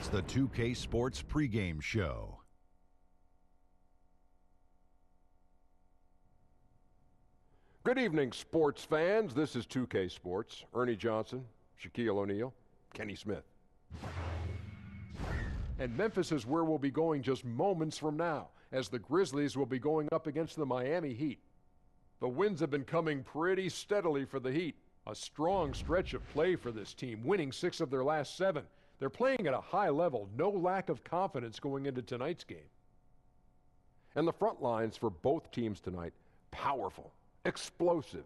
It's the 2K Sports pregame show. Good evening, sports fans. This is 2K Sports. Ernie Johnson, Shaquille O'Neal, Kenny Smith. And Memphis is where we'll be going just moments from now, as the Grizzlies will be going up against the Miami Heat. The wins have been coming pretty steadily for the Heat. A strong stretch of play for this team, winning 6 of their last 7. They're playing at a high level, no lack of confidence going into tonight's game. And the front lines for both teams tonight, powerful, explosive.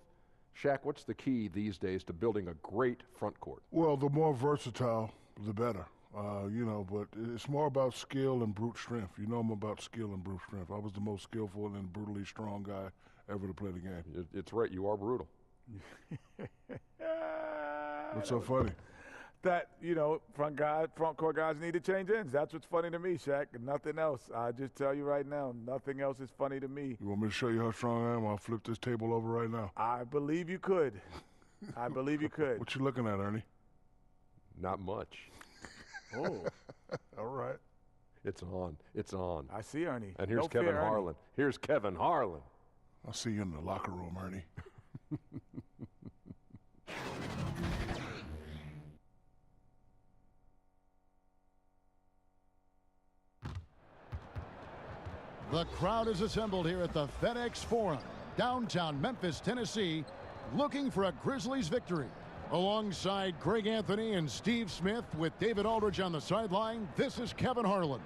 Shaq, what's the key these days to building a great front court? Well, the more versatile, the better. But it's more about skill and brute strength. You know I'm about skill and brute strength. I was the most skillful and brutally strong guy ever to play the game. It's right, you are brutal. What's so funny? That, front court guys need to change ends. That's what's funny to me, Shaq. Nothing else. I just tell you right now, nothing else is funny to me. You want me to show you how strong I am? I'll flip this table over right now. I believe you could. I believe you could. What you looking at, Ernie? Not much. Oh. All right. It's on. It's on. I see Ernie. And here's Kevin Harlan. Here's Kevin Harlan. I'll see you in the locker room, Ernie. The crowd is assembled here at the FedEx Forum, downtown Memphis, Tennessee, looking for a Grizzlies victory. Alongside Greg Anthony and Steve Smith with David Aldridge on the sideline, this is Kevin Harlan.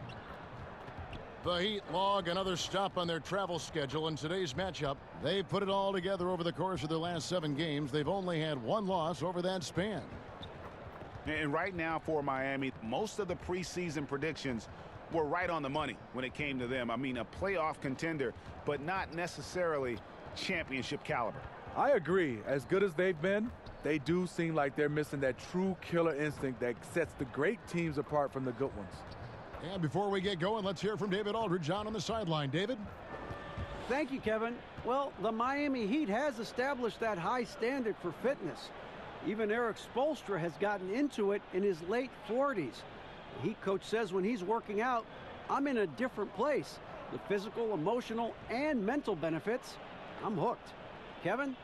The Heat log another stop on their travel schedule in today's matchup. They've put it all together over the course of their last 7 games. They've only had 1 loss over that span. And right now for Miami, most of the preseason predictions were right on the money when it came to them. I mean, a playoff contender, but not necessarily championship caliber. I agree. As good as they've been, they do seem like they're missing that true killer instinct that sets the great teams apart from the good ones. And before we get going, let's hear from David Aldridge on the sideline. David? Thank you, Kevin. Well, the Miami Heat has established that high standard for fitness. Even Eric Spoelstra has gotten into it in his late 40s. The Heat coach says when he's working out, I'm in a different place. The physical, emotional, and mental benefits, I'm hooked. Kevin?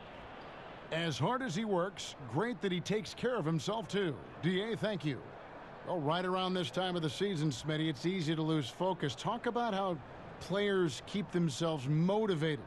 As hard as he works, great that he takes care of himself, too. DA, thank you. Well, right around this time of the season, Smitty, it's easy to lose focus. Talk about how players keep themselves motivated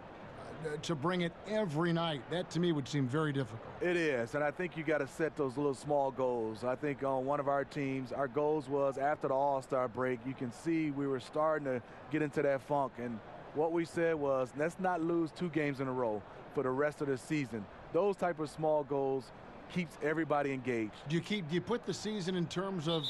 to bring it every night. That, to me, would seem very difficult. It is, and I think you got to set those little small goals. I think on one of our teams, our goals was after the All-Star break, you can see we were starting to get into that funk, and what we said was, let's not lose 2 games in a row for the rest of the season. Those type of small goals keeps everybody engaged. Do you put the season in terms of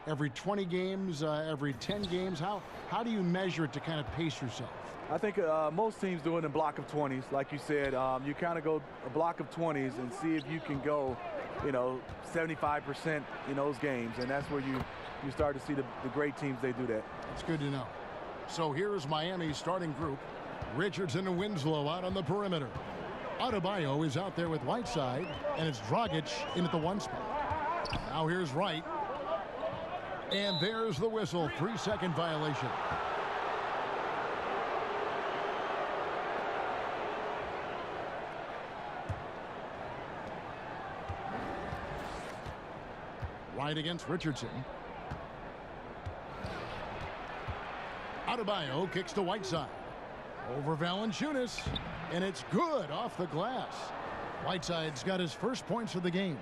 every 20 games, every 10 games? How do you measure it to kind of pace yourself? I think most teams do it in a block of 20s. Like you said, you kind of go a block of 20s and see if you can go, 75% in those games. And that's where you start to see the great teams, they do that. That's good to know. So here's Miami's starting group. Richardson and Winslow out on the perimeter. Adebayo is out there with Whiteside, and it's Dragic in at the 1 spot. Now here's Wright. And there's the whistle, 3-second violation. Wright against Richardson. Adebayo kicks to Whiteside. Over Valanciunas, and it's good off the glass. Whiteside's got his first points of the game.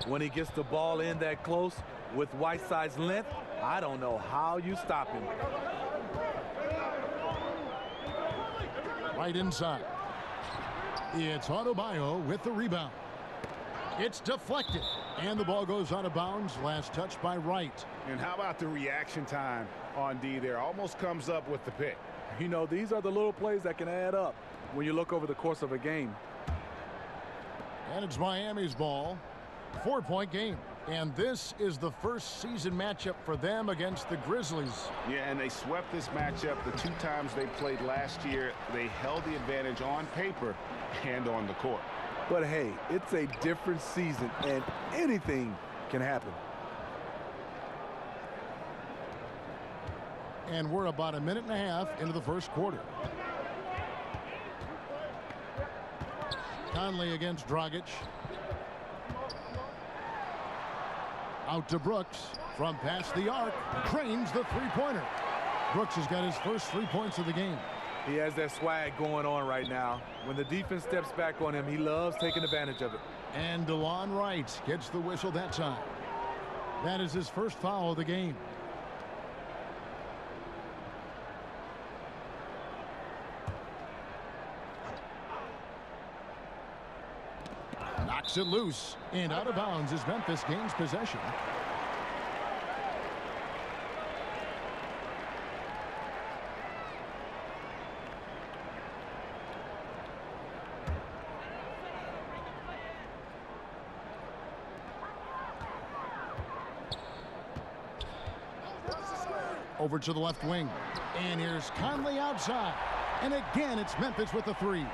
When he gets the ball in that close with Whiteside's length, I don't know how you stop him. Right inside. It's Adebayo with the rebound. It's deflected, and the ball goes out of bounds. Last touch by Wright. And how about the reaction time on D there? Almost comes up with the pick. These are the little plays that can add up when you look over the course of a game. And it's Miami's ball. 4-point game. And this is the first season matchup for them against the Grizzlies. Yeah, and they swept this matchup the 2 times they played last year. They held the advantage on paper and on the court. But hey, it's a different season, and anything can happen. And we're about a minute and a half into the first quarter. Conley against Dragic. Out to Brooks from past the arc. Drains the three-pointer. Brooks has got his first 3 points of the game. He has that swag going on right now. When the defense steps back on him, he loves taking advantage of it. And DeLon Wright gets the whistle that time. That is his first foul of the game. Knocks it loose, and out of bounds as Memphis gains possession. Over to the left wing, and here's Conley outside, and again it's Memphis with the three.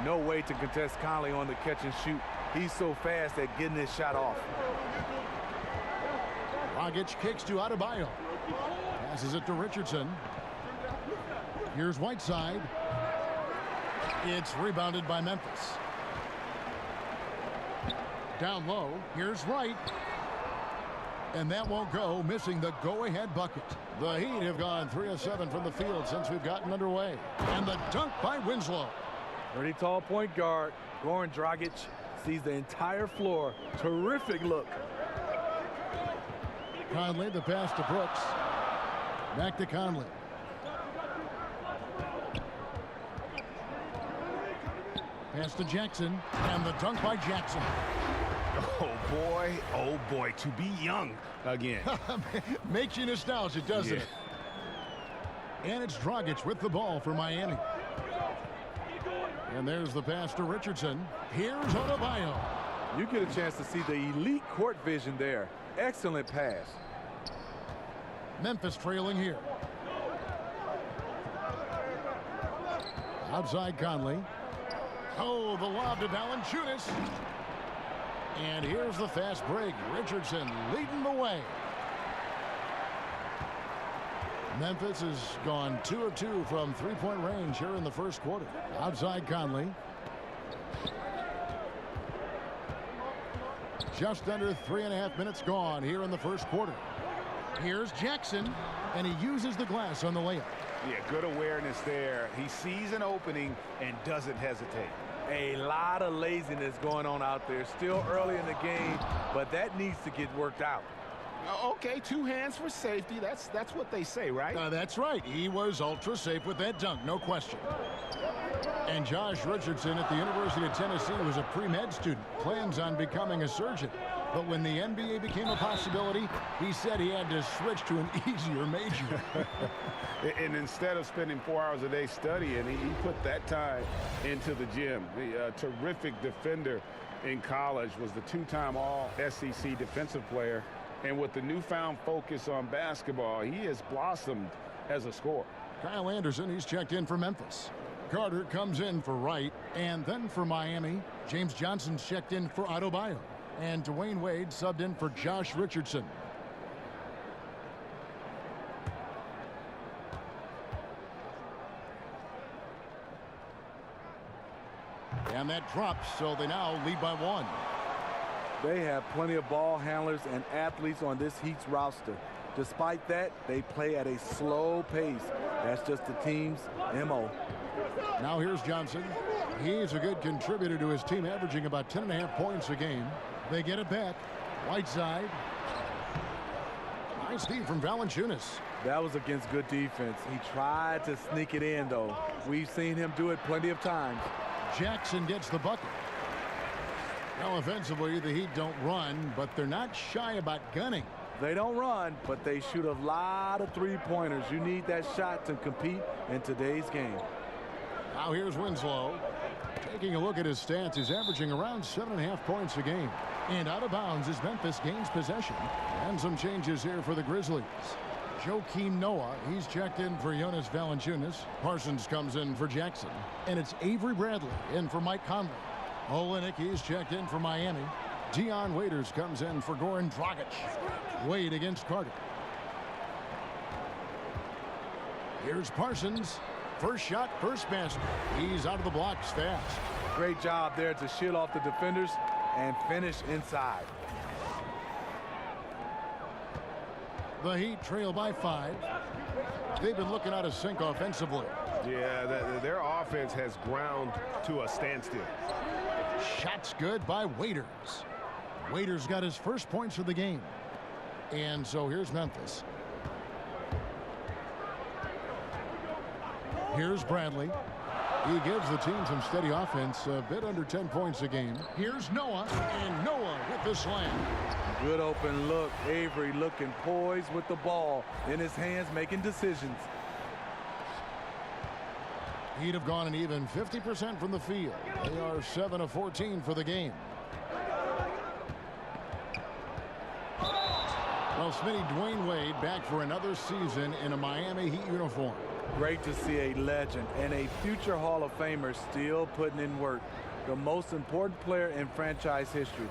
No way to contest Conley on the catch and shoot. He's so fast at getting his shot off. Dragic kicks to Adebayo. Passes it to Richardson. Here's Whiteside. It's rebounded by Memphis. Down low, here's Wright. And that won't go, missing the go-ahead bucket. The Heat have gone 3 of 7 from the field since we've gotten underway. And the dunk by Winslow. Pretty tall point guard. Goran Dragic sees the entire floor. Terrific look. Conley, the pass to Brooks. Back to Conley. Pass to Jackson. And the dunk by Jackson. Oh boy, to be young again. Makes you nostalgic, doesn't it? And it's Dragic with the ball for Miami. And there's the pass to Richardson. Here's Adebayo. You get a chance to see the elite court vision there. Excellent pass. Memphis trailing here. Outside Conley. Oh, the lob to Valanciunas. And here's the fast break. Richardson leading the way. Memphis has gone 2 of 2 from three-point range here in the first quarter. Outside Conley. Just under 3.5 minutes gone here in the first quarter. Here's Jackson, and he uses the glass on the layup. Yeah, good awareness there. He sees an opening and doesn't hesitate. A lot of laziness going on out there. Still early in the game, but that needs to get worked out. Okay, 2 hands for safety. That's what they say, right? That's right. He was ultra safe with that dunk, no question. And Josh Richardson at the University of Tennessee was a pre-med student, plans on becoming a surgeon. But when the NBA became a possibility, he said he had to switch to an easier major. And instead of spending 4 hours a day studying, he put that time into the gym. The terrific defender in college, was the 2-time All-SEC defensive player. And with the newfound focus on basketball, he has blossomed as a scorer. Kyle Anderson, he's checked in for Memphis. Carter comes in for Wright, and then for Miami, James Johnson's checked in for Adebayo. And Dwayne Wade subbed in for Josh Richardson. And that drops, so they now lead by 1. They have plenty of ball handlers and athletes on this Heat's roster. Despite that, they play at a slow pace. That's just the team's MO. Now here's Johnson. He's a good contributor to his team, averaging about 10.5 points a game. They get it back. Whiteside. Nice feed from Valanciunas. That was against good defense. He tried to sneak it in, though. We've seen him do it plenty of times. Jackson gets the bucket. Now offensively, the Heat don't run, but they're not shy about gunning. They don't run, but they shoot a lot of three-pointers. You need that shot to compete in today's game. Now here's Winslow. Taking a look at his stats, he's averaging around 7.5 points a game. And out of bounds as Memphis gains possession. And some changes here for the Grizzlies. Joakim Noah, he's checked in for Jonas Valanciunas. Parsons comes in for Jackson. And it's Avery Bradley in for Mike Conley. Olenek, he's checked in for Miami. Dion Waiters comes in for Goran Dragic. Wade against Carter. Here's Parsons. First shot, first basket. He's out of the blocks fast. Great job there to shield off the defenders and finish inside. The Heat trail by 5. They've been looking out of sync offensively. Yeah, their offense has ground to a standstill. Shots good by Waiters. Waiters got his first points of the game. And so here's Memphis. Here's Bradley. He gives the team some steady offense, a bit under 10 points a game. Here's Noah, and Noah with the slam. Good open look. Avery looking poised with the ball in his hands, making decisions. He'd have gone an even 50% from the field. They are 7 of 14 for the game. Well, Smitty, Dwayne Wade back for another season in a Miami Heat uniform. Great to see a legend and a future Hall of Famer still putting in work. The most important player in franchise history.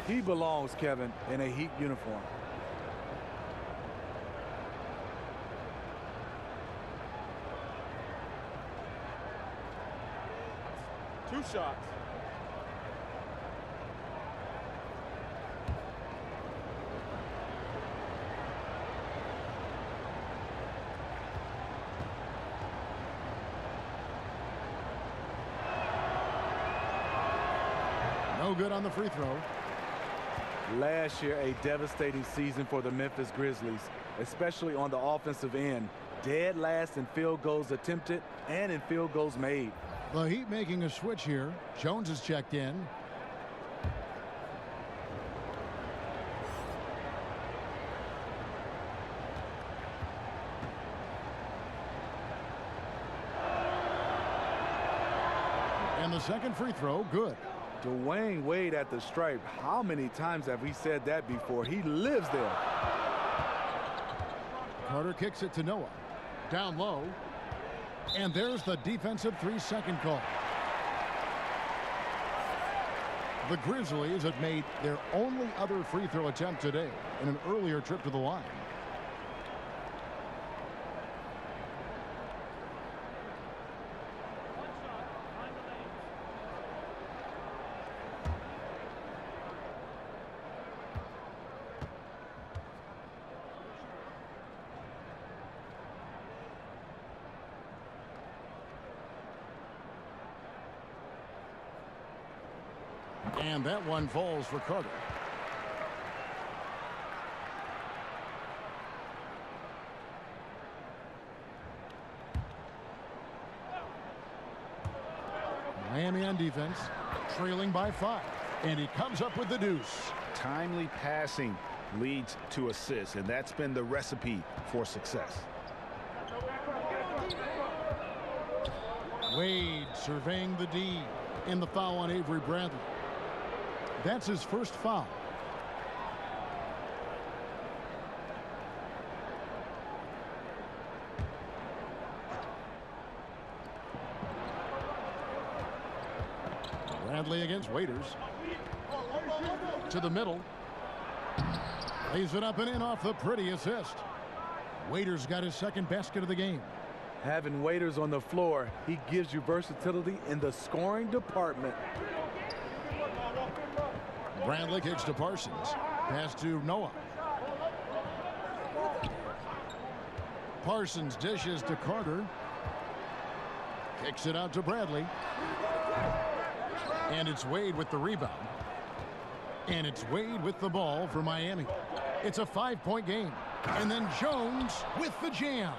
He belongs, Kevin, in a Heat uniform. Two shots. No good on the free throw. Last year, a devastating season for the Memphis Grizzlies, especially on the offensive end. Dead last in field goals attempted and in field goals made. The Heat making a switch here. Jones is checked in. And the second free throw, good. Dwayne Wade at the stripe. How many times have we said that before? He lives there. Carter kicks it to Noah. Down low. And there's the defensive 3-second call. The Grizzlies have made their only other free throw attempt today in an earlier trip to the line. And that one falls for Carter. Miami on defense, trailing by 5. And he comes up with the deuce. Timely passing leads to assists, and that's been the recipe for success. Wade surveying the D. And the foul on Avery Bradley. That's his first foul. Bradley against Waiters. To the middle. Lays it up and in off the pretty assist. Waiters got his second basket of the game. Having Waiters on the floor, he gives you versatility in the scoring department. Bradley kicks to Parsons. Pass to Noah. Parsons dishes to Carter. Kicks it out to Bradley. And it's Wade with the rebound. And it's Wade with the ball for Miami. It's a 5-point game. And then Jones with the jam.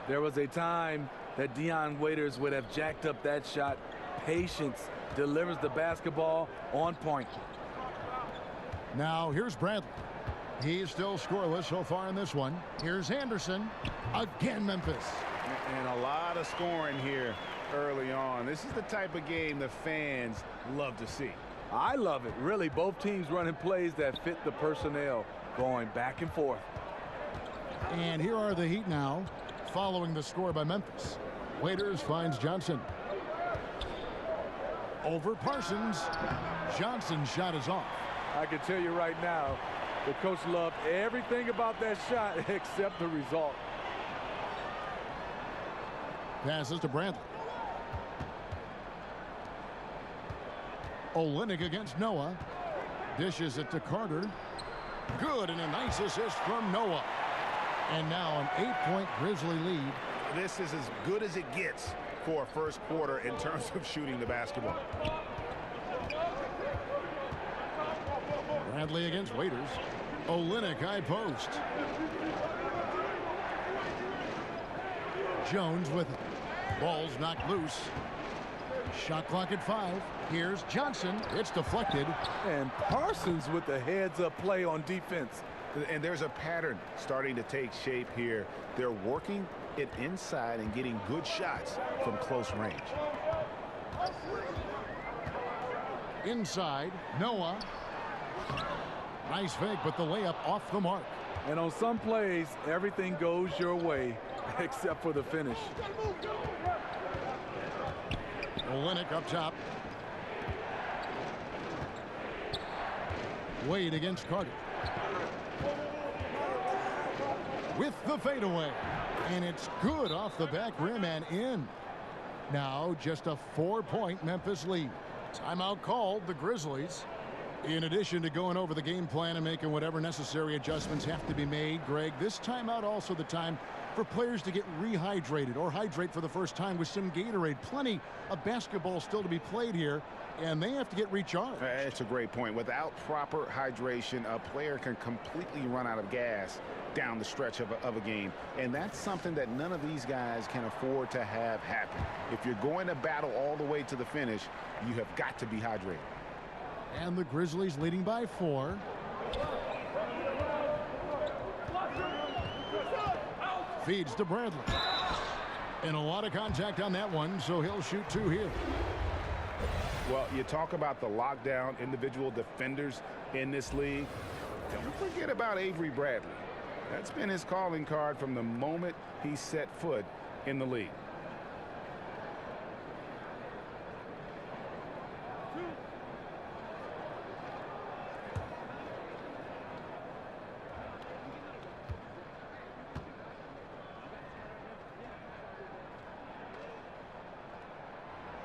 There was a time that Dion Waiters would have jacked up that shot. Patience, delivers the basketball on point. Now here's Bradley. He's still scoreless so far in this one. Here's Anderson. Again, Memphis. And a lot of scoring here early on. This is the type of game the fans love to see. I love it. Really, both teams running plays that fit the personnel, going back and forth. And here are the Heat now, following the score by Memphis. Waiters finds Johnson. Over Parsons. Johnson's shot is off. I can tell you right now, the coach loved everything about that shot except the result. Passes to Bradley. Olynyk against Noah. Dishes it to Carter. Good, and a nice assist from Noah. And now an 8-point Grizzly lead. This is as good as it gets for a first quarter in terms of shooting the basketball. Bradley against Waiters. Olynyk high post. Jones with it. Ball's knocked loose. Shot clock at 5. Here's Johnson. It's deflected. And Parsons with the heads-up play on defense. And there's a pattern starting to take shape here. They're working it inside and getting good shots from close range. Inside, Noah. Nice fake, but the layup off the mark. And on some plays, everything goes your way except for the finish. Olynyk up top. Wade against Carter. With the fadeaway. And it's good off the back rim and in. Now just a 4-point Memphis lead. Timeout called, the Grizzlies. In addition to going over the game plan and making whatever necessary adjustments have to be made, Greg, this timeout also the time for players to get rehydrated or hydrate for the first time with some Gatorade. Plenty of basketball still to be played here, and they have to get recharged. That's a great point. Without proper hydration, a player can completely run out of gas down the stretch of a game. And that's something that none of these guys can afford to have happen. If you're going to battle all the way to the finish, you have got to be hydrated. And the Grizzlies leading by 4. Feeds to Bradley. And a lot of contact on that one, so he'll shoot 2 here. Well, you talk about the lockdown individual defenders in this league. Don't forget about Avery Bradley. That's been his calling card from the moment he set foot in the league.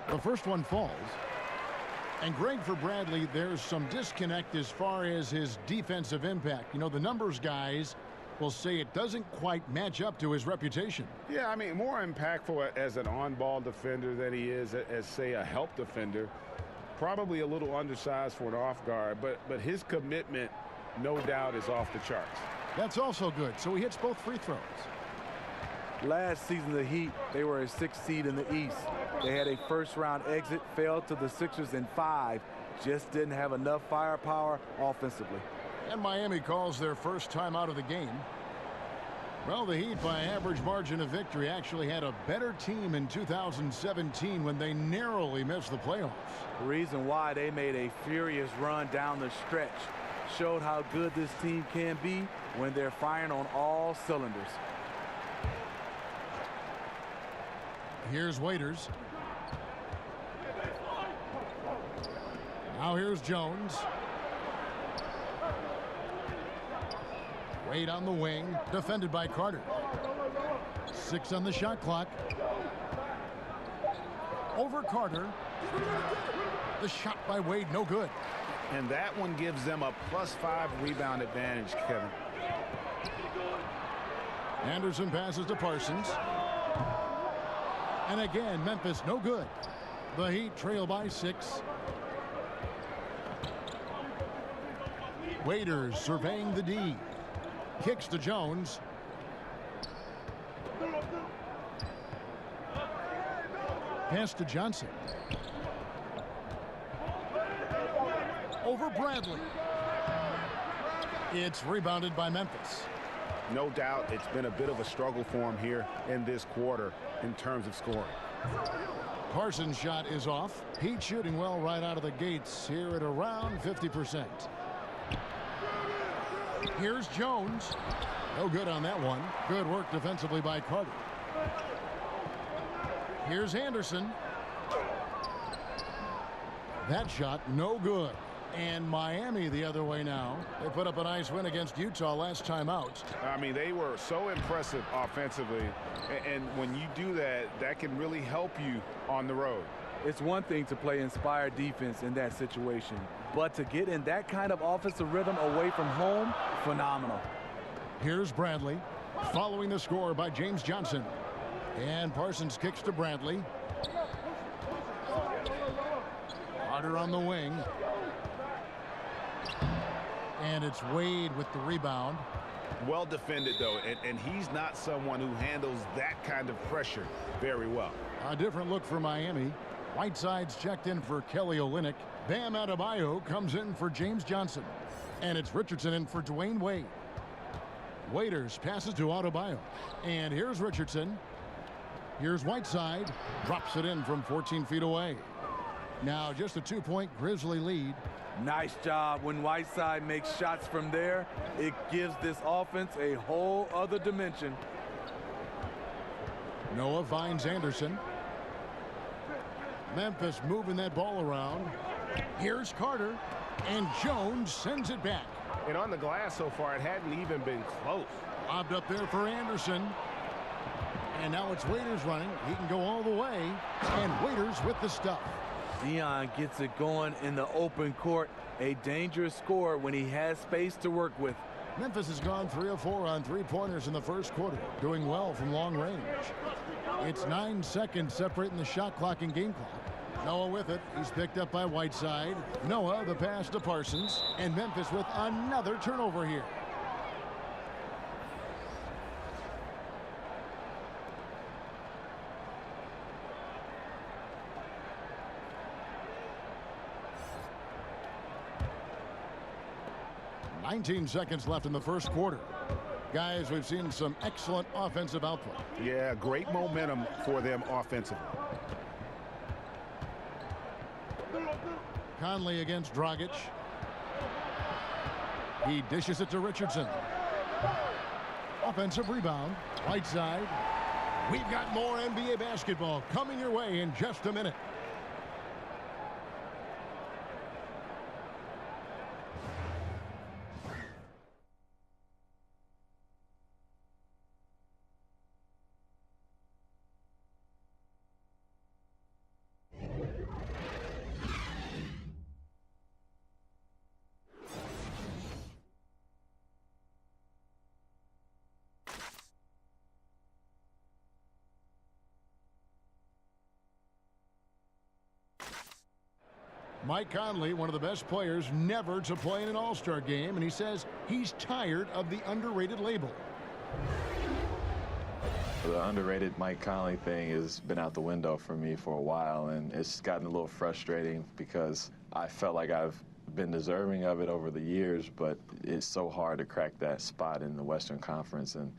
The first one falls. And Greg, for Bradley, there's some disconnect as far as his defensive impact. You know, the numbers guys will say it doesn't quite match up to his reputation. Yeah, I mean, more impactful as an on-ball defender than he is as, say, a help defender. Probably a little undersized for an off guard, but his commitment, no doubt, is off the charts. That's also good. So he hits both free throws. Last season, the Heat, they were a 6th seed in the East. They had a first-round exit, fell to the Sixers in 5. Just didn't have enough firepower offensively. And Miami calls their first time out of the game. Well, the Heat, by average margin of victory, actually had a better team in 2017 when they narrowly missed the playoffs. The reason why they made a furious run down the stretch showed how good this team can be when they're firing on all cylinders. Here's Waiters. Now here's Jones. Wade on the wing, defended by Carter. 6 on the shot clock. Over Carter. The shot by Wade, no good. And that one gives them a +5 rebound advantage, Kevin. Anderson passes to Parsons. And again, Memphis no good. The Heat trail by 6. Waiters surveying the D. Kicks to Jones. Pass to Johnson. Over Bradley. It's rebounded by Memphis. No doubt it's been a bit of a struggle for him here in this quarter in terms of scoring. Parsons' shot is off. Heat shooting well right out of the gates here at around 50%. Here's Jones. No good on that one. Good work defensively by Carter. Here's Anderson. That shot no good. And Miami the other way now. They put up a nice win against Utah last time out. I mean, they were so impressive offensively. And when you do that, that can really help you on the road. It's one thing to play inspired defense in that situation, but to get in that kind of offensive rhythm away from home, phenomenal. Here's Bradley, following the score by James Johnson. And Parsons kicks to Bradley. Carter on the wing. And it's Wade with the rebound. Well defended, though, and he's not someone who handles that kind of pressure very well. A different look for Miami. Whiteside's checked in for Kelly Olynyk. Bam Adebayo comes in for James Johnson. And it's Richardson in for Dwayne Wade. Waiters passes to Adebayo. And here's Richardson. Here's Whiteside. Drops it in from 14 feet away. Now just a 2-point Grizzly lead. Nice job. When Whiteside makes shots from there, it gives this offense a whole other dimension. Noah finds Anderson. Memphis moving that ball around. Here's Carter. And Jones sends it back. And on the glass so far, it hadn't even been close. Lobbed up there for Anderson. And now it's Waiters running. He can go all the way. And Waiters with the stuff. Dion gets it going in the open court. A dangerous scorer when he has space to work with. Memphis has gone 3 of 4 on 3-pointers in the first quarter, doing well from long range. It's 9 seconds separating the shot clock and game clock. Noah with it. He's picked up by Whiteside. Noah, the pass to Parsons. And Memphis with another turnover here. "19 seconds left in the first quarter. Guys, we've seen some excellent offensive output. Yeah, great momentum for them offensively. Conley against Dragic. He dishes it to Richardson. Offensive rebound. Whiteside. We've got more NBA basketball coming your way in just a minute. Mike Conley, one of the best players never to play in an All-Star game, and he says he's tired of the underrated label. The underrated Mike Conley thing has been out the window for me for a while, and it's gotten a little frustrating because I felt like I've been deserving of it over the years, but it's so hard to crack that spot in the Western Conference, and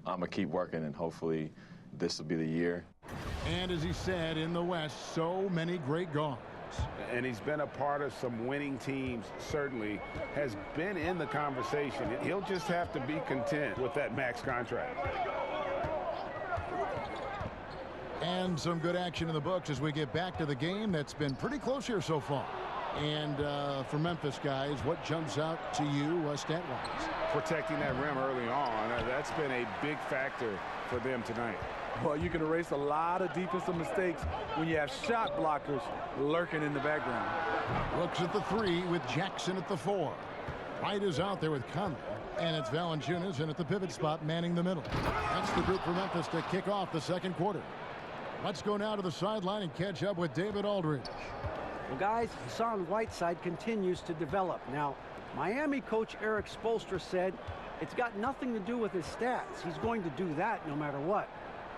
I'm going to keep working, and hopefully this will be the year. And as he said, in the West, so many great guards. And he's been a part of some winning teams, certainly has been in the conversation. He'll just have to be content with that max contract. And some good action in the books as we get back to the game that's been pretty close here so far. And for Memphis, guys, what jumps out to you stat-wise? Protecting that rim early on, that's been a big factor for them tonight. Well, you can erase a lot of defensive mistakes when you have shot blockers lurking in the background. Looks at the 3 with Jackson at the 4. White is out there with Conley. And it's Valanciunas in at the pivot spot, manning the middle. That's the group for Memphis to kick off the second quarter. Let's go now to the sideline and catch up with David Aldridge. Well, guys, Hassan Whiteside continues to develop. Now, Miami coach Eric Spoelstra said it's got nothing to do with his stats. He's going to do that no matter what.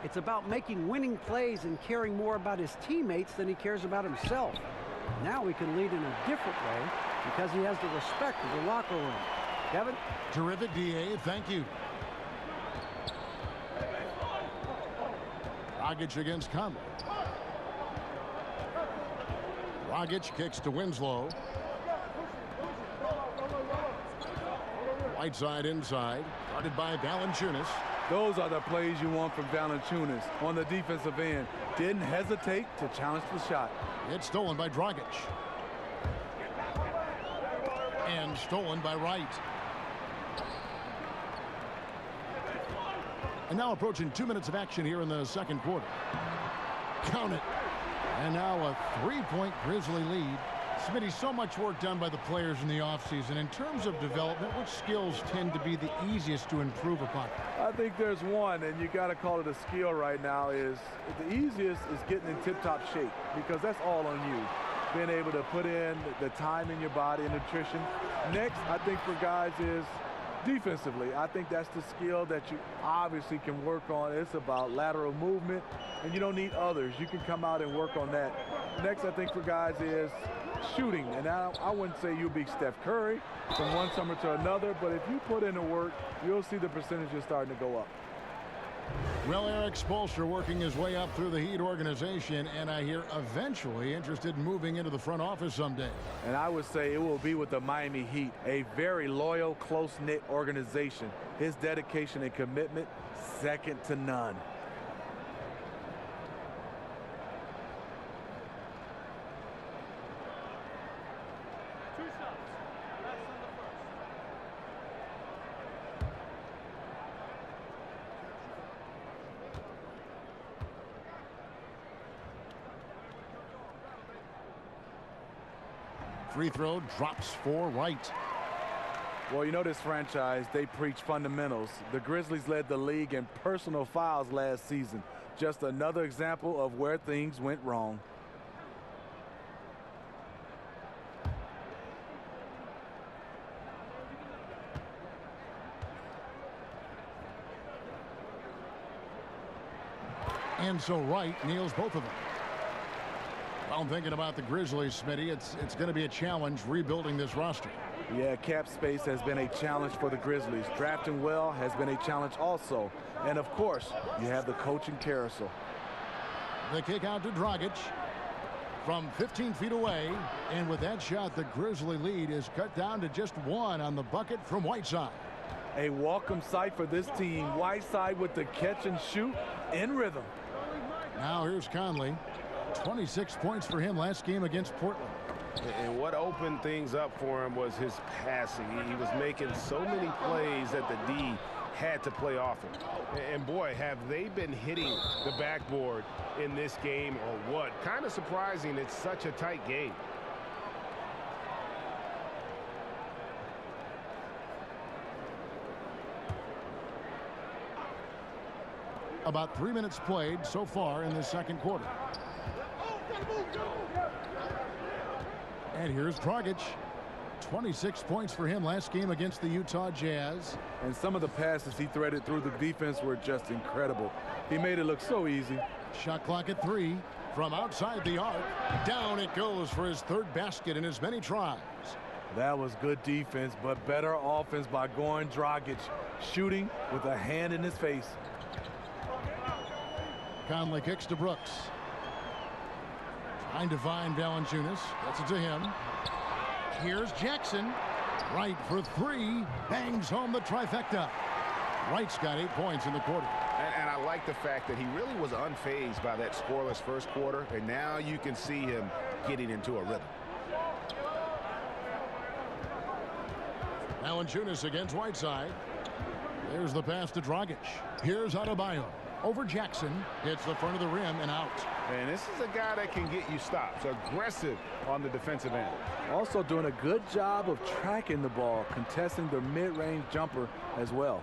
It's about making winning plays and caring more about his teammates than he cares about himself. Now he can lead in a different way because he has the respect of the locker room. Kevin? Terrific, D.A. Thank you. Dragic against Conley. Dragic kicks to Winslow. Whiteside inside, guarded by Valanciunas. Those are the plays you want from Valanciunas on the defensive end. Didn't hesitate to challenge the shot. It's stolen by Dragic. And stolen by Wright. And now approaching 2 minutes of action here in the second quarter. Count it. And now a 3-point Grizzly lead. Smitty, so much work done by the players in the offseason. In terms of development, which skills tend to be the easiest to improve upon? I think there's one, and you got to call it a skill right now, is the easiest is getting in tip-top shape, because that's all on you. Being able to put in the time in your body and nutrition. Next, I think for guys is defensively. I think that's the skill that you obviously can work on. It's about lateral movement, and you don't need others. You can come out and work on that. Next, I think for guys is shooting. And I wouldn't say you'll be Steph Curry from one summer to another, but if you put in the work, you'll see the percentages starting to go up. Well, Eric Spoelstra working his way up through the Heat organization, and I hear eventually interested in moving into the front office someday. And I would say it will be with the Miami Heat, a very loyal, close-knit organization. His dedication and commitment, second to none. Free throw drops for Wright. Well, you know this franchise, they preach fundamentals. The Grizzlies led the league in personal fouls last season. Just another example of where things went wrong. And so Wright nails both of them. Well, I'm thinking about the Grizzlies, Smitty. It's going to be a challenge rebuilding this roster. Yeah, cap space has been a challenge for the Grizzlies. Drafting well has been a challenge also. And, of course, you have the coaching carousel. The kick out to Dragic from 15 feet away. And with that shot, the Grizzly lead is cut down to just one on the bucket from Whiteside. A welcome sight for this team. Whiteside with the catch and shoot in rhythm. Now here's Conley. 26 points for him last game against Portland. And what opened things up for him was his passing. He was making so many plays that the D had to play off him. And boy, have they been hitting the backboard in this game or what? Kind of surprising. It's such a tight game. About 3 minutes played so far in the second quarter. And here's Dragic. 26 points for him last game against the Utah Jazz. And some of the passes he threaded through the defense were just incredible. He made it look so easy. Shot clock at 3 from outside the arc. Down it goes for his third basket in as many tries. That was good defense, but better offense by Goran Dragic, shooting with a hand in his face. Conley kicks to Brooks. Trying to find Valanciunas. Gets it to him. Here's Jackson. Wright for 3. Bangs home the trifecta. Wright's got 8 points in the quarter. And I like the fact that he really was unfazed by that scoreless first quarter. And now you can see him getting into a rhythm. Valanciunas against Whiteside. There's the pass to Dragic. Here's Adebayo. Over Jackson. Hits the front of the rim and out. And this is a guy that can get you stops. Aggressive on the defensive end. Also doing a good job of tracking the ball, contesting the mid-range jumper as well.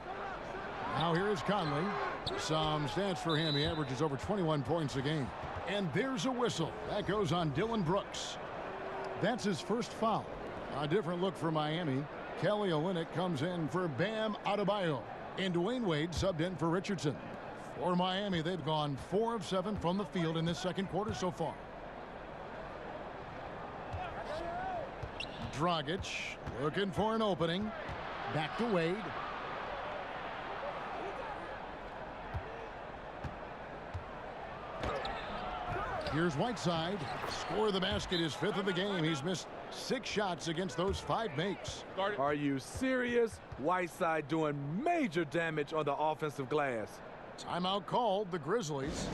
Now here's Conley. Some stats for him. He averages over 21 points a game. And there's a whistle. That goes on Dylan Brooks. That's his first foul. A different look for Miami. Kelly Olynyk comes in for Bam Adebayo. And Dwayne Wade subbed in for Richardson. For Miami, they've gone 4 of 7 from the field in this second quarter so far. Dragic looking for an opening. Back to Wade. Here's Whiteside. Score of the basket, his 5th of the game. He's missed 6 shots against those 5 makes. Are you serious? Whiteside doing major damage on the offensive glass. Timeout called, the Grizzlies.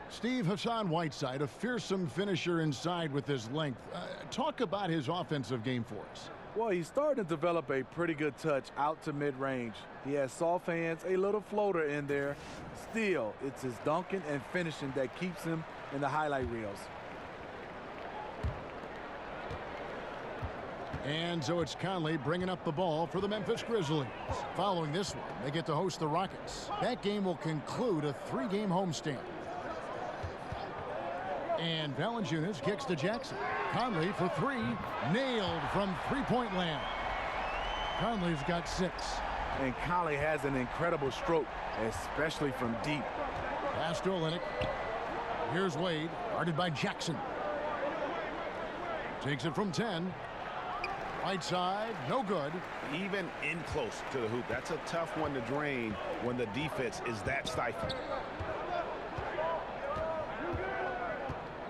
Steve, Hassan Whiteside, a fearsome finisher inside with his length. Talk about his offensive game for us. Well, he's starting to develop a pretty good touch out to mid-range. He has soft hands, a little floater in there. Still, it's his dunking and finishing that keeps him in the highlight reels. And so it's Conley bringing up the ball for the Memphis Grizzlies. Following this one, they get to host the Rockets. That game will conclude a 3-game homestand. And Valanciunas kicks to Jackson. Conley for 3, nailed from three-point land. Conley's got 6. And Conley has an incredible stroke, especially from deep. Pass to Olynyk. Here's Wade, guarded by Jackson. Takes it from 10. Right side, no good. Even in close to the hoop. That's a tough one to drain when the defense is that stifling.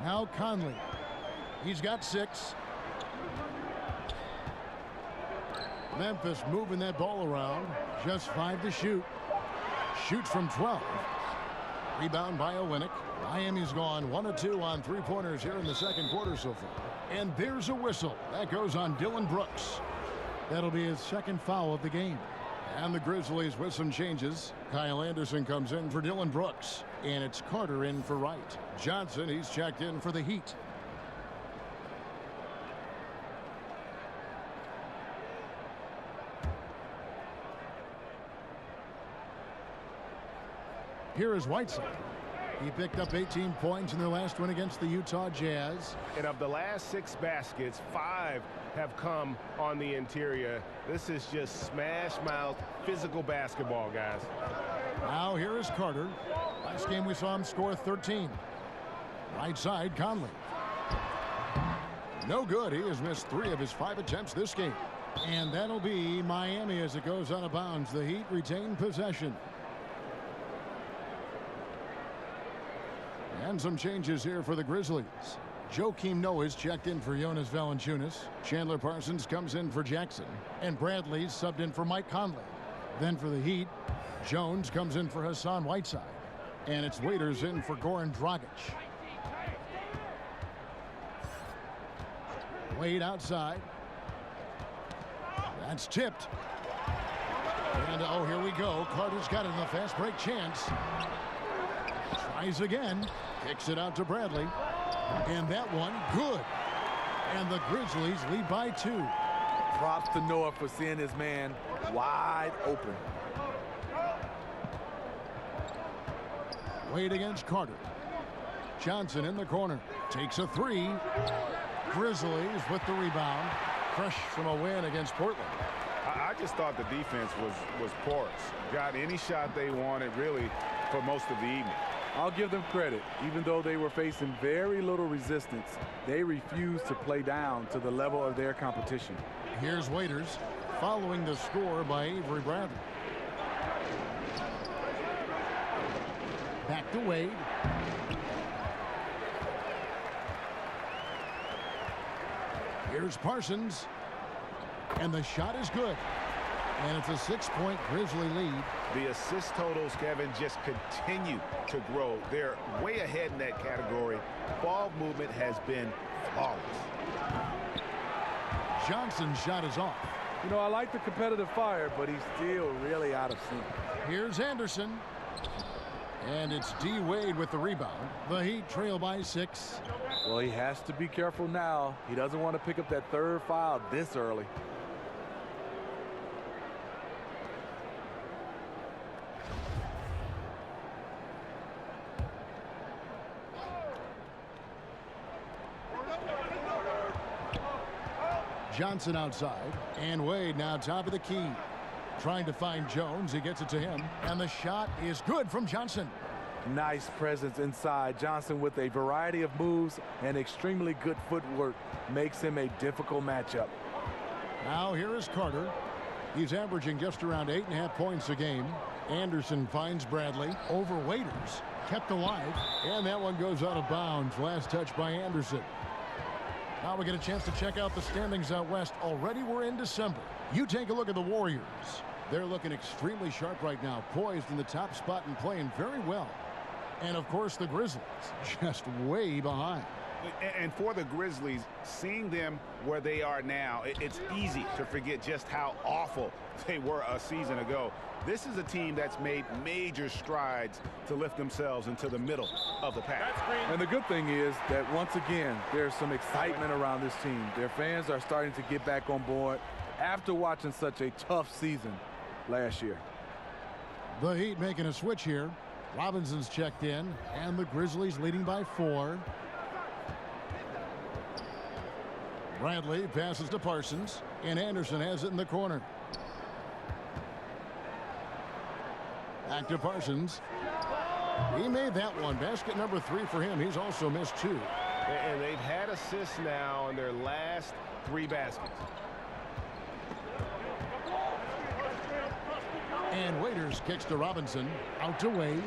Now Conley. He's got 6. Memphis moving that ball around. Just 5 to shoot. Shoots from 12. Rebound by Olynyk. Miami's gone 1 of 2 on 3-pointers here in the second quarter so far. And there's a whistle. That goes on Dillon Brooks. That'll be his second foul of the game. And the Grizzlies with some changes. Kyle Anderson comes in for Dillon Brooks. And it's Carter in for Wright. Johnson, he's checked in for the Heat. Here is Whiteside. He picked up 18 points in their last win against the Utah Jazz. And of the last 6 baskets, 5 have come on the interior. This is just smash-mouth physical basketball, guys. Now here is Carter. Last game we saw him score 13. Right side, Conley. No good. He has missed 3 of his 5 attempts this game. And that'll be Miami as it goes out of bounds. The Heat retain possession. And some changes here for the Grizzlies. Joakim Noah's checked in for Jonas Valanciunas. Chandler Parsons comes in for Jackson. And Bradley's subbed in for Mike Conley. Then for the Heat, Jones comes in for Hassan Whiteside. And it's Waiters in for Goran Dragic. Wade outside. That's tipped. And oh, here we go. Carter's got it in the fast break chance. Tries again. Kicks it out to Bradley. And that one, good. And the Grizzlies lead by 2. Props to Noah for seeing his man wide open. Wade against Carter. Johnson in the corner. Takes a 3. Grizzlies with the rebound. Fresh from a win against Portland. I just thought the defense was porous. Got any shot they wanted, really, for most of the evening. I'll give them credit. Even though they were facing very little resistance, they refused to play down to the level of their competition. Here's Waiters following the score by Avery Bradley. Back to Wade. Here's Parsons. And the shot is good. And it's a 6-point Grizzly lead. The assist totals, Kevin, just continue to grow. They're way ahead in that category. Ball movement has been flawless. Johnson's shot is off. You know, I like the competitive fire, but he's still really out of sync. Here's Anderson. And it's D. Wade with the rebound. The Heat trail by 6. Well, he has to be careful now. He doesn't want to pick up that 3rd foul this early. Johnson outside. And Wade now top of the key. Trying to find Jones. He gets it to him. And the shot is good from Johnson. Nice presence inside. Johnson with a variety of moves and extremely good footwork makes him a difficult matchup. Now here is Carter. He's averaging just around 8.5 points a game. Anderson finds Bradley over Waiters. Kept alive. And that one goes out of bounds. Last touch by Anderson. Now we get a chance to check out the standings out west. Already we're in December. You take a look at the Warriors. They're looking extremely sharp right now, poised in the top spot and playing very well. And of course the Grizzlies just way behind. And for the Grizzlies, seeing them where they are now, it's easy to forget just how awful they were a season ago. This is a team that's made major strides to lift themselves into the middle of the pack. And the good thing is that once again, there's some excitement around this team. Their fans are starting to get back on board after watching such a tough season last year. The Heat making a switch here. Robinson's checked in, and the Grizzlies leading by 4. Bradley passes to Parsons, and Anderson has it in the corner. Back to Parsons. He made that one. Basket number 3 for him. He's also missed 2. And they've had assists now in their last 3 baskets. And Waiters kicks to Robinson. Out to Wade.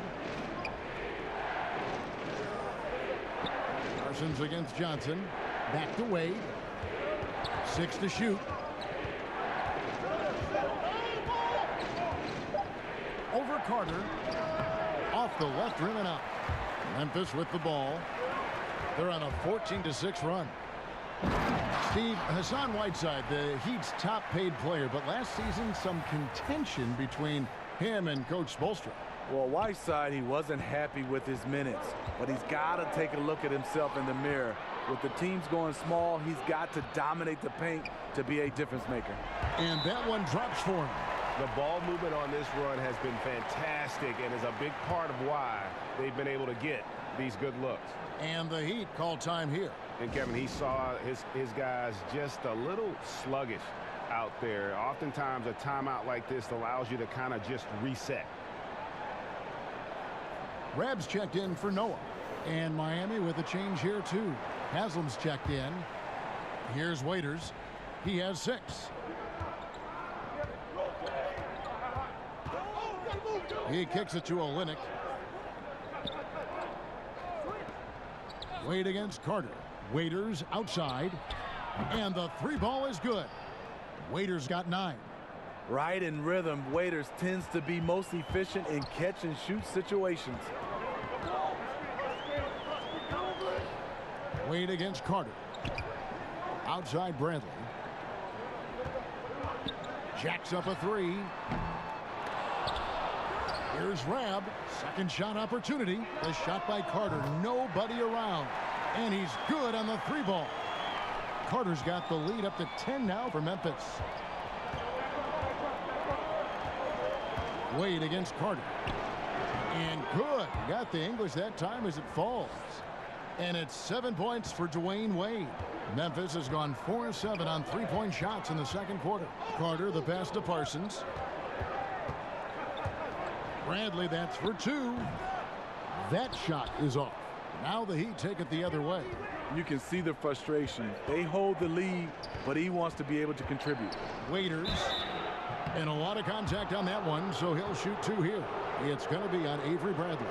Parsons against Johnson. Back to Wade. 6 to shoot. Over Carter. Off the left rim and out. Memphis with the ball. They're on a 14-6 run. Steve, Hassan Whiteside, the Heat's top paid player, but last season some contention between him and Coach Spoelstra. Well, Whiteside, he wasn't happy with his minutes, but he's got to take a look at himself in the mirror. With the teams going small, he's got to dominate the paint to be a difference maker. And that one drops for him. The ball movement on this run has been fantastic and is a big part of why they've been able to get these good looks. And the Heat call time here. And Kevin, he saw his guys just a little sluggish out there. Oftentimes a timeout like this allows you to kind of just reset. Rab's checked in for Noah. And Miami with a change here too. Haslam's checked in. Here's Waiters. He has 6. He kicks it to Olynyk. Wade against Carter. Waiters outside. And the 3 ball is good. Waiters got 9. Right in rhythm, Waiters tends to be most efficient in catch and shoot situations. Wade against Carter. Outside Bradley. Jacks up a 3. Here's Rab. Second shot opportunity. The shot by Carter. Nobody around. And he's good on the 3 ball. Carter's got the lead up to 10 now for Memphis. Wade against Carter. And good. Got the English that time as it falls. And it's 7 points for Dwayne Wade. Memphis has gone 4-7 on 3-point shots in the second quarter. Carter, the pass to Parsons. Bradley, that's for 2. That shot is off. Now the Heat take it the other way. You can see the frustration. They hold the lead, but he wants to be able to contribute. Waiters. And a lot of contact on that one, so he'll shoot 2 here. It's going to be on Avery Bradley.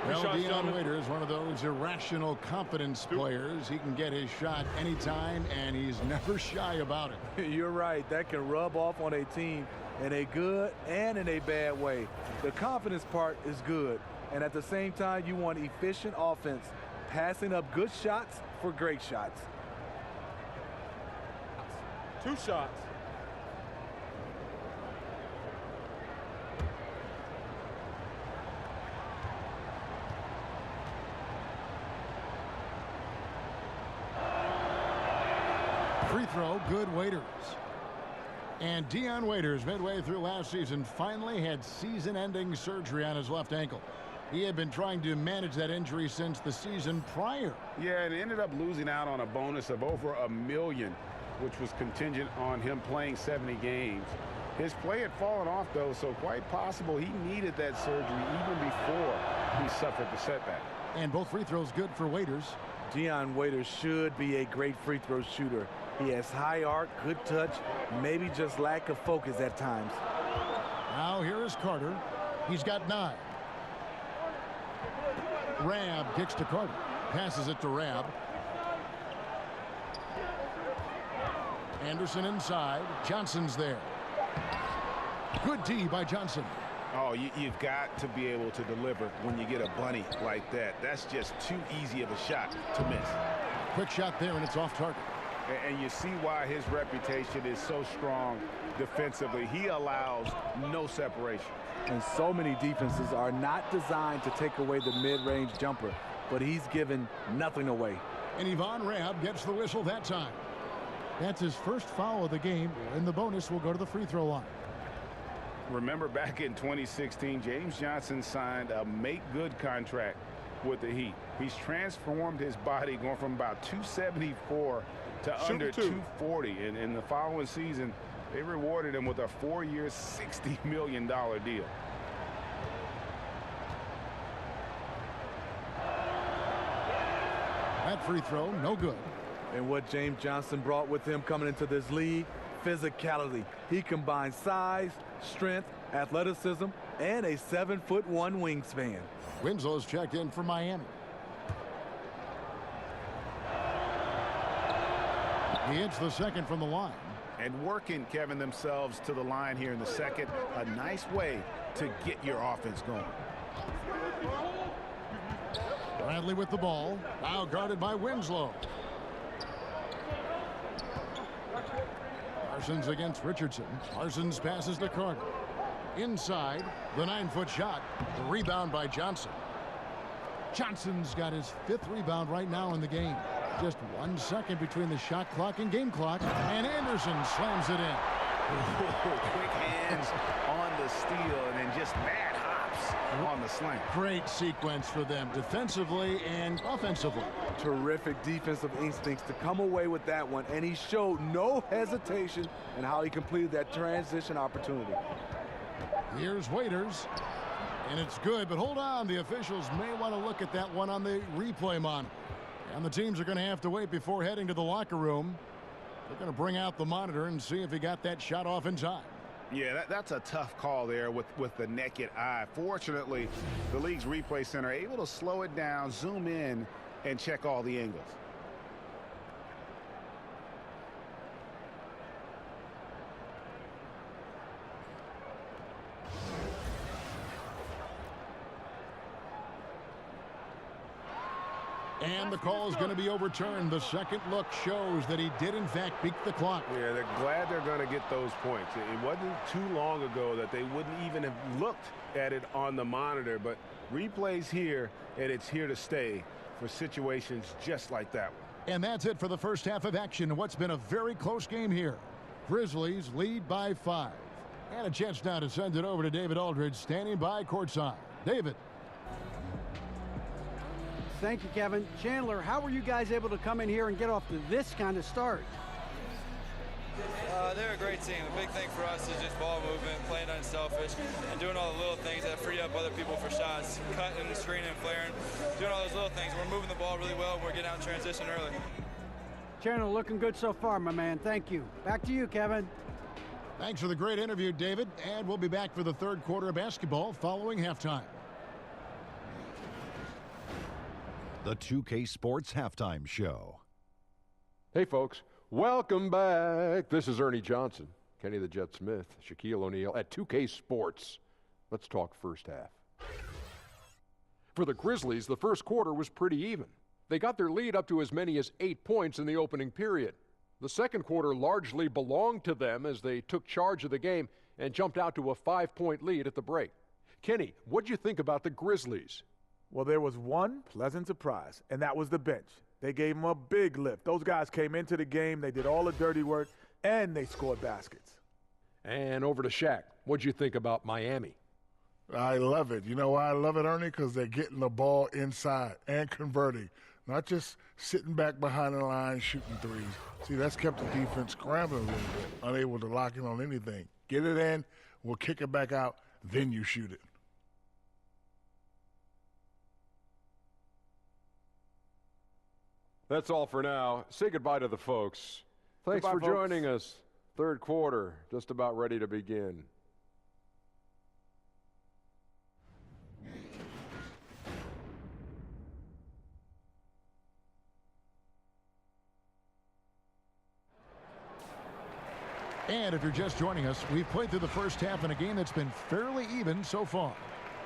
Well, Dion Waiters, one of those irrational confidence players. He can get his shot anytime, and he's never shy about it. You're right. That can rub off on a team in a good and in a bad way. The confidence part is good, and at the same time, you want efficient offense, passing up good shots for great shots. 2 shots. Free throw, good. Waiters. And Dion Waiters, midway through last season, finally had season-ending surgery on his left ankle. He had been trying to manage that injury since the season prior. Yeah, and ended up losing out on a bonus of over $1 million, which was contingent on him playing 70 games. His play had fallen off, though, so quite possible he needed that surgery even before he suffered the setback. And both free throws good for Waiters. Dion Waiters should be a great free throw shooter. He has high arc, good touch, maybe just lack of focus at times. Now here is Carter. He's got 9. Rab kicks to Carter. Passes it to Rab. Anderson inside. Johnson's there. Good D by Johnson. Oh, you've got to be able to deliver when you get a bunny like that. That's just too easy of a shot to miss. Quick shot there, and it's off target. And you see why his reputation is so strong defensively. He allows no separation. And so many defenses are not designed to take away the mid-range jumper, but he's given nothing away. And Yvonne Rabb gets the whistle that time. That's his first foul of the game, and the bonus will go to the free throw line. Remember back in 2016, James Johnson signed a make-good contract with the Heat. He's transformed his body, going from about 274 to under 240. And in the following season, they rewarded him with a 4-year, $60 million deal. That free throw, no good. And what James Johnson brought with him coming into this league, physicality. He combines size, strength, athleticism, and a 7'1" wingspan. Winslow's checked in for Miami. He hits the second from the line. And working, Kevin, themselves to the line here in the second. A nice way to get your offense going. Bradley with the ball. Now guarded by Winslow. Parsons against Richardson. Parsons passes to Carter. Inside, the 9-foot shot. The rebound by Johnson. Johnson's got his 5th rebound right now in the game. Just 1 second between the shot clock and game clock. And Anderson slams it in. Quick hands on the steal and then just mad hops on the slam. Great sequence for them defensively and offensively. Terrific defensive instincts to come away with that one, and he showed no hesitation in how he completed that transition opportunity. Here's Waiters, and it's good, but hold on, the officials may want to look at that one on the replay monitor, and the teams are going to have to wait before heading to the locker room. They're going to bring out the monitor and see if he got that shot off in time. Yeah, that's a tough call there with the naked eye. Fortunately, the league's replay center able to slow it down, zoom in, and check all the angles. And the call is going to be overturned. The second look shows that he did, in fact, beat the clock. Yeah, they're glad they're going to get those points. It wasn't too long ago that they wouldn't even have looked at it on the monitor, but replays here, and it's here to stay for situations just like that one. And that's it for the first half of action. What's been a very close game here. Grizzlies lead by 5. And a chance now to send it over to David Aldridge, standing by courtside. David. Thank you, Kevin. Chandler, how were you guys able to come in here and get off to this kind of start? They're a great team. The big thing for us is just ball movement, playing unselfish, and doing all the little things that free up other people for shots, cutting, screening, flaring, doing all those little things. We're moving the ball really well, and we're getting out in transition early. Chandler, looking good so far, my man. Thank you. Back to you, Kevin. Thanks for the great interview, David. And we'll be back for the third quarter of basketball following halftime. The 2K Sports Halftime Show. Hey, folks. Welcome back. This is Ernie Johnson, Kenny the Jet Smith, Shaquille O'Neal at 2K Sports. Let's talk first half. For the Grizzlies, the first quarter was pretty even. They got their lead up to as many as 8 points in the opening period. The second quarter largely belonged to them as they took charge of the game and jumped out to a 5-point lead at the break. Kenny, what'd you think about the Grizzlies? Well, there was one pleasant surprise, and that was the bench. They gave them a big lift. Those guys came into the game, they did all the dirty work, and they scored baskets. And over to Shaq. What'd you think about Miami? I love it. You know why I love it, Ernie? Because they're getting the ball inside and converting, not just sitting back behind the line shooting threes. See, that's kept the defense scrambling a little bit, unable to lock in on anything. Get it in, we'll kick it back out, then you shoot it. That's all for now. Say goodbye to the folks. Thanks Goodbye, for folks. joining us. Third quarter, just about ready to begin. And if you're just joining us, we've played through the first half in a game that's been fairly even so far.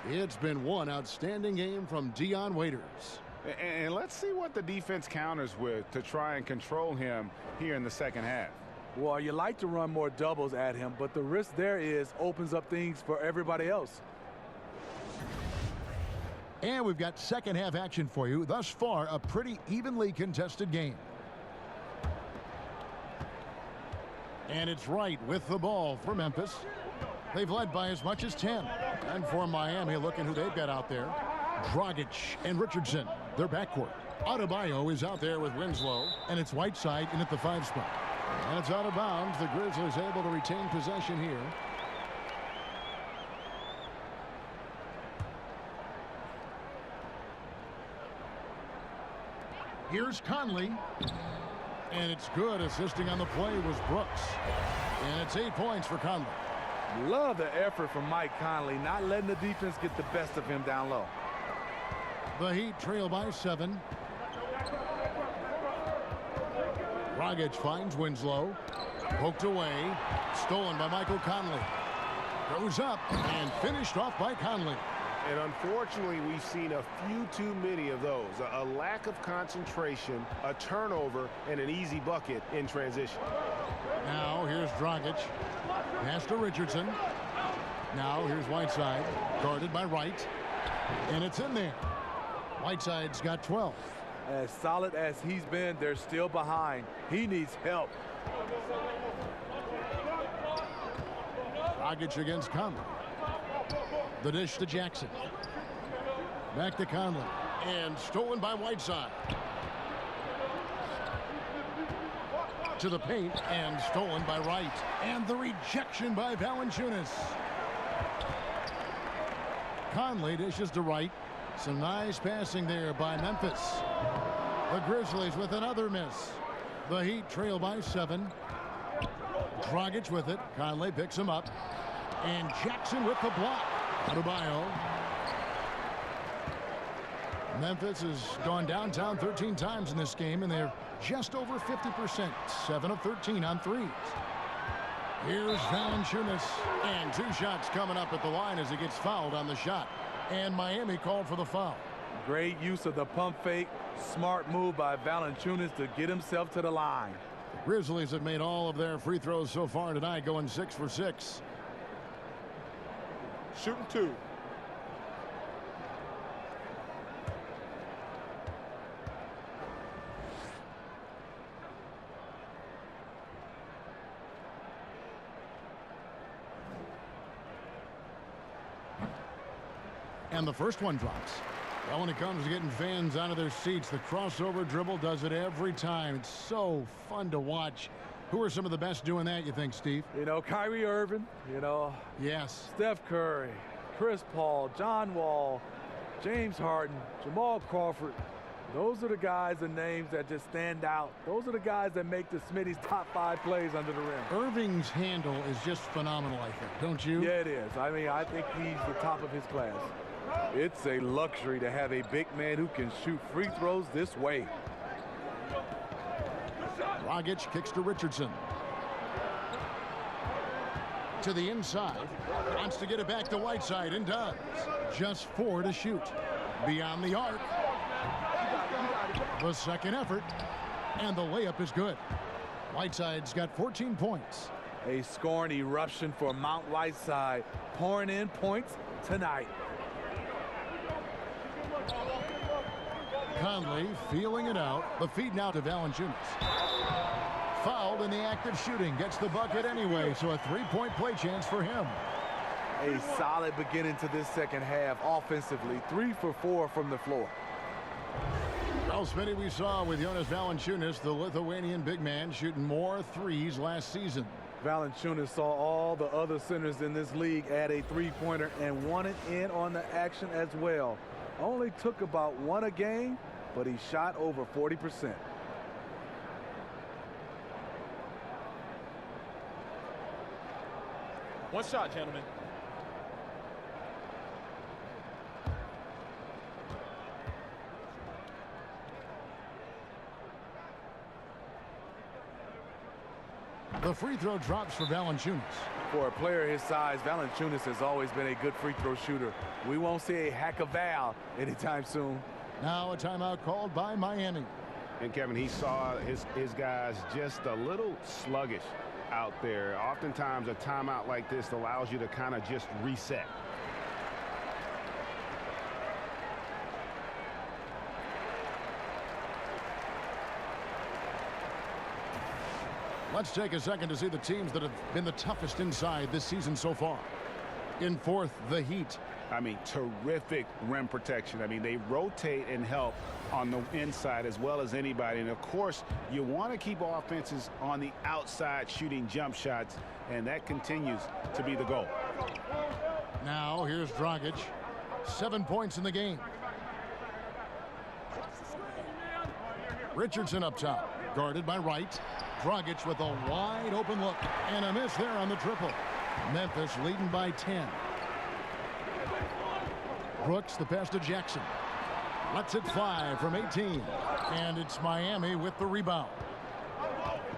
It's been one outstanding game from Dion Waiters. And let's see what the defense counters with to try and control him here in the second half. Well, you like to run more doubles at him, but the risk there is opens up things for everybody else. And we've got second half action for you. Thus far, a pretty evenly contested game. And it's Wright with the ball for Memphis. They've led by as much as 10. And for Miami, look at who they've got out there. Dragic and Richardson, their backcourt. Adebayo is out there with Winslow, and it's Whiteside in at the 5 spot. And it's out of bounds. The Grizzlies able to retain possession here. Here's Conley. And it's good. Assisting on the play was Brooks. And it's 8 points for Conley. Love the effort from Mike Conley, not letting the defense get the best of him down low. The Heat trail by 7. Dragic finds Winslow. Poked away. Stolen by Michael Conley. Goes up and finished off by Conley. And unfortunately, we've seen a few too many of those. A lack of concentration, a turnover, and an easy bucket in transition. Now here's Dragic. Pass to Richardson. Now here's Whiteside. Guarded by Wright. And it's in there. Whiteside's got 12. As solid as he's been, they're still behind. He needs help. Dragic against Conley. The dish to Jackson. Back to Conley. And stolen by Whiteside. To the paint and stolen by Wright. And the rejection by Valanciunas. Conley dishes to Wright. Some nice passing there by Memphis. The Grizzlies with another miss. The Heat trail by 7. Dragic with it. Conley picks him up. And Jackson with the block. Adebayo. Memphis has gone downtown 13 times in this game, and they're just over 50%. 7 of 13 on threes. Here's Valanciunas. And 2 shots coming up at the line as he gets fouled on the shot. And Miami called for the foul. Great use of the pump fake. Smart move by Valanciunas to get himself to the line. The Grizzlies have made all of their free throws so far tonight, going 6 for 6. Shooting 2. And the first one drops. Well, when it comes to getting fans out of their seats, the crossover dribble does it every time. It's so fun to watch. Who are some of the best doing that, you think, Steve? You know, Kyrie Irving, Yes. Steph Curry, Chris Paul, John Wall, James Harden, Jamal Crawford. Those are the guys and names that just stand out. Those are the guys that make the Smitty's top 5 plays under the rim. Irving's handle is just phenomenal, I think, don't you? Yeah, it is. I mean, I think he's the top of his class. It's a luxury to have a big man who can shoot free throws this way. Dragic kicks to Richardson. To the inside. Wants to get it back to Whiteside and does. Just 4 to shoot. Beyond the arc. The second effort. And the layup is good. Whiteside's got 14 points. A scoring eruption for Mount Whiteside. Pouring in points tonight. Conley feeling it out. The feed now to Valanciunas. Fouled in the act of shooting. Gets the bucket anyway, so a 3-point play chance for him. A solid beginning to this second half offensively. 3 for 4 from the floor. Well, Smitty, we saw with Jonas Valanciunas, the Lithuanian big man, shooting more threes last season. Valanciunas saw all the other centers in this league add a 3-pointer and wanted in on the action as well. Only took about 1 a game, but he shot over 40%. One shot, gentlemen. The free throw drops for Valanciunas. For a player his size, Valanciunas has always been a good free throw shooter. We won't see a hack of Val anytime soon. Now a timeout called by Miami. And Kevin, he saw his guys just a little sluggish out there. Oftentimes a timeout like this allows you to kind of just reset. Let's take a second to see the teams that have been the toughest inside this season so far. In fourth, the Heat. I mean, terrific rim protection. I mean, they rotate and help on the inside as well as anybody. And, of course, you want to keep offenses on the outside shooting jump shots, and that continues to be the goal. Now, here's Dragic. 7 points in the game. Richardson up top, guarded by Wright. Dragic with a wide open look, and a miss there on the triple. Memphis leading by 10. Brooks the pass to Jackson. Lets it fly from 18. And it's Miami with the rebound.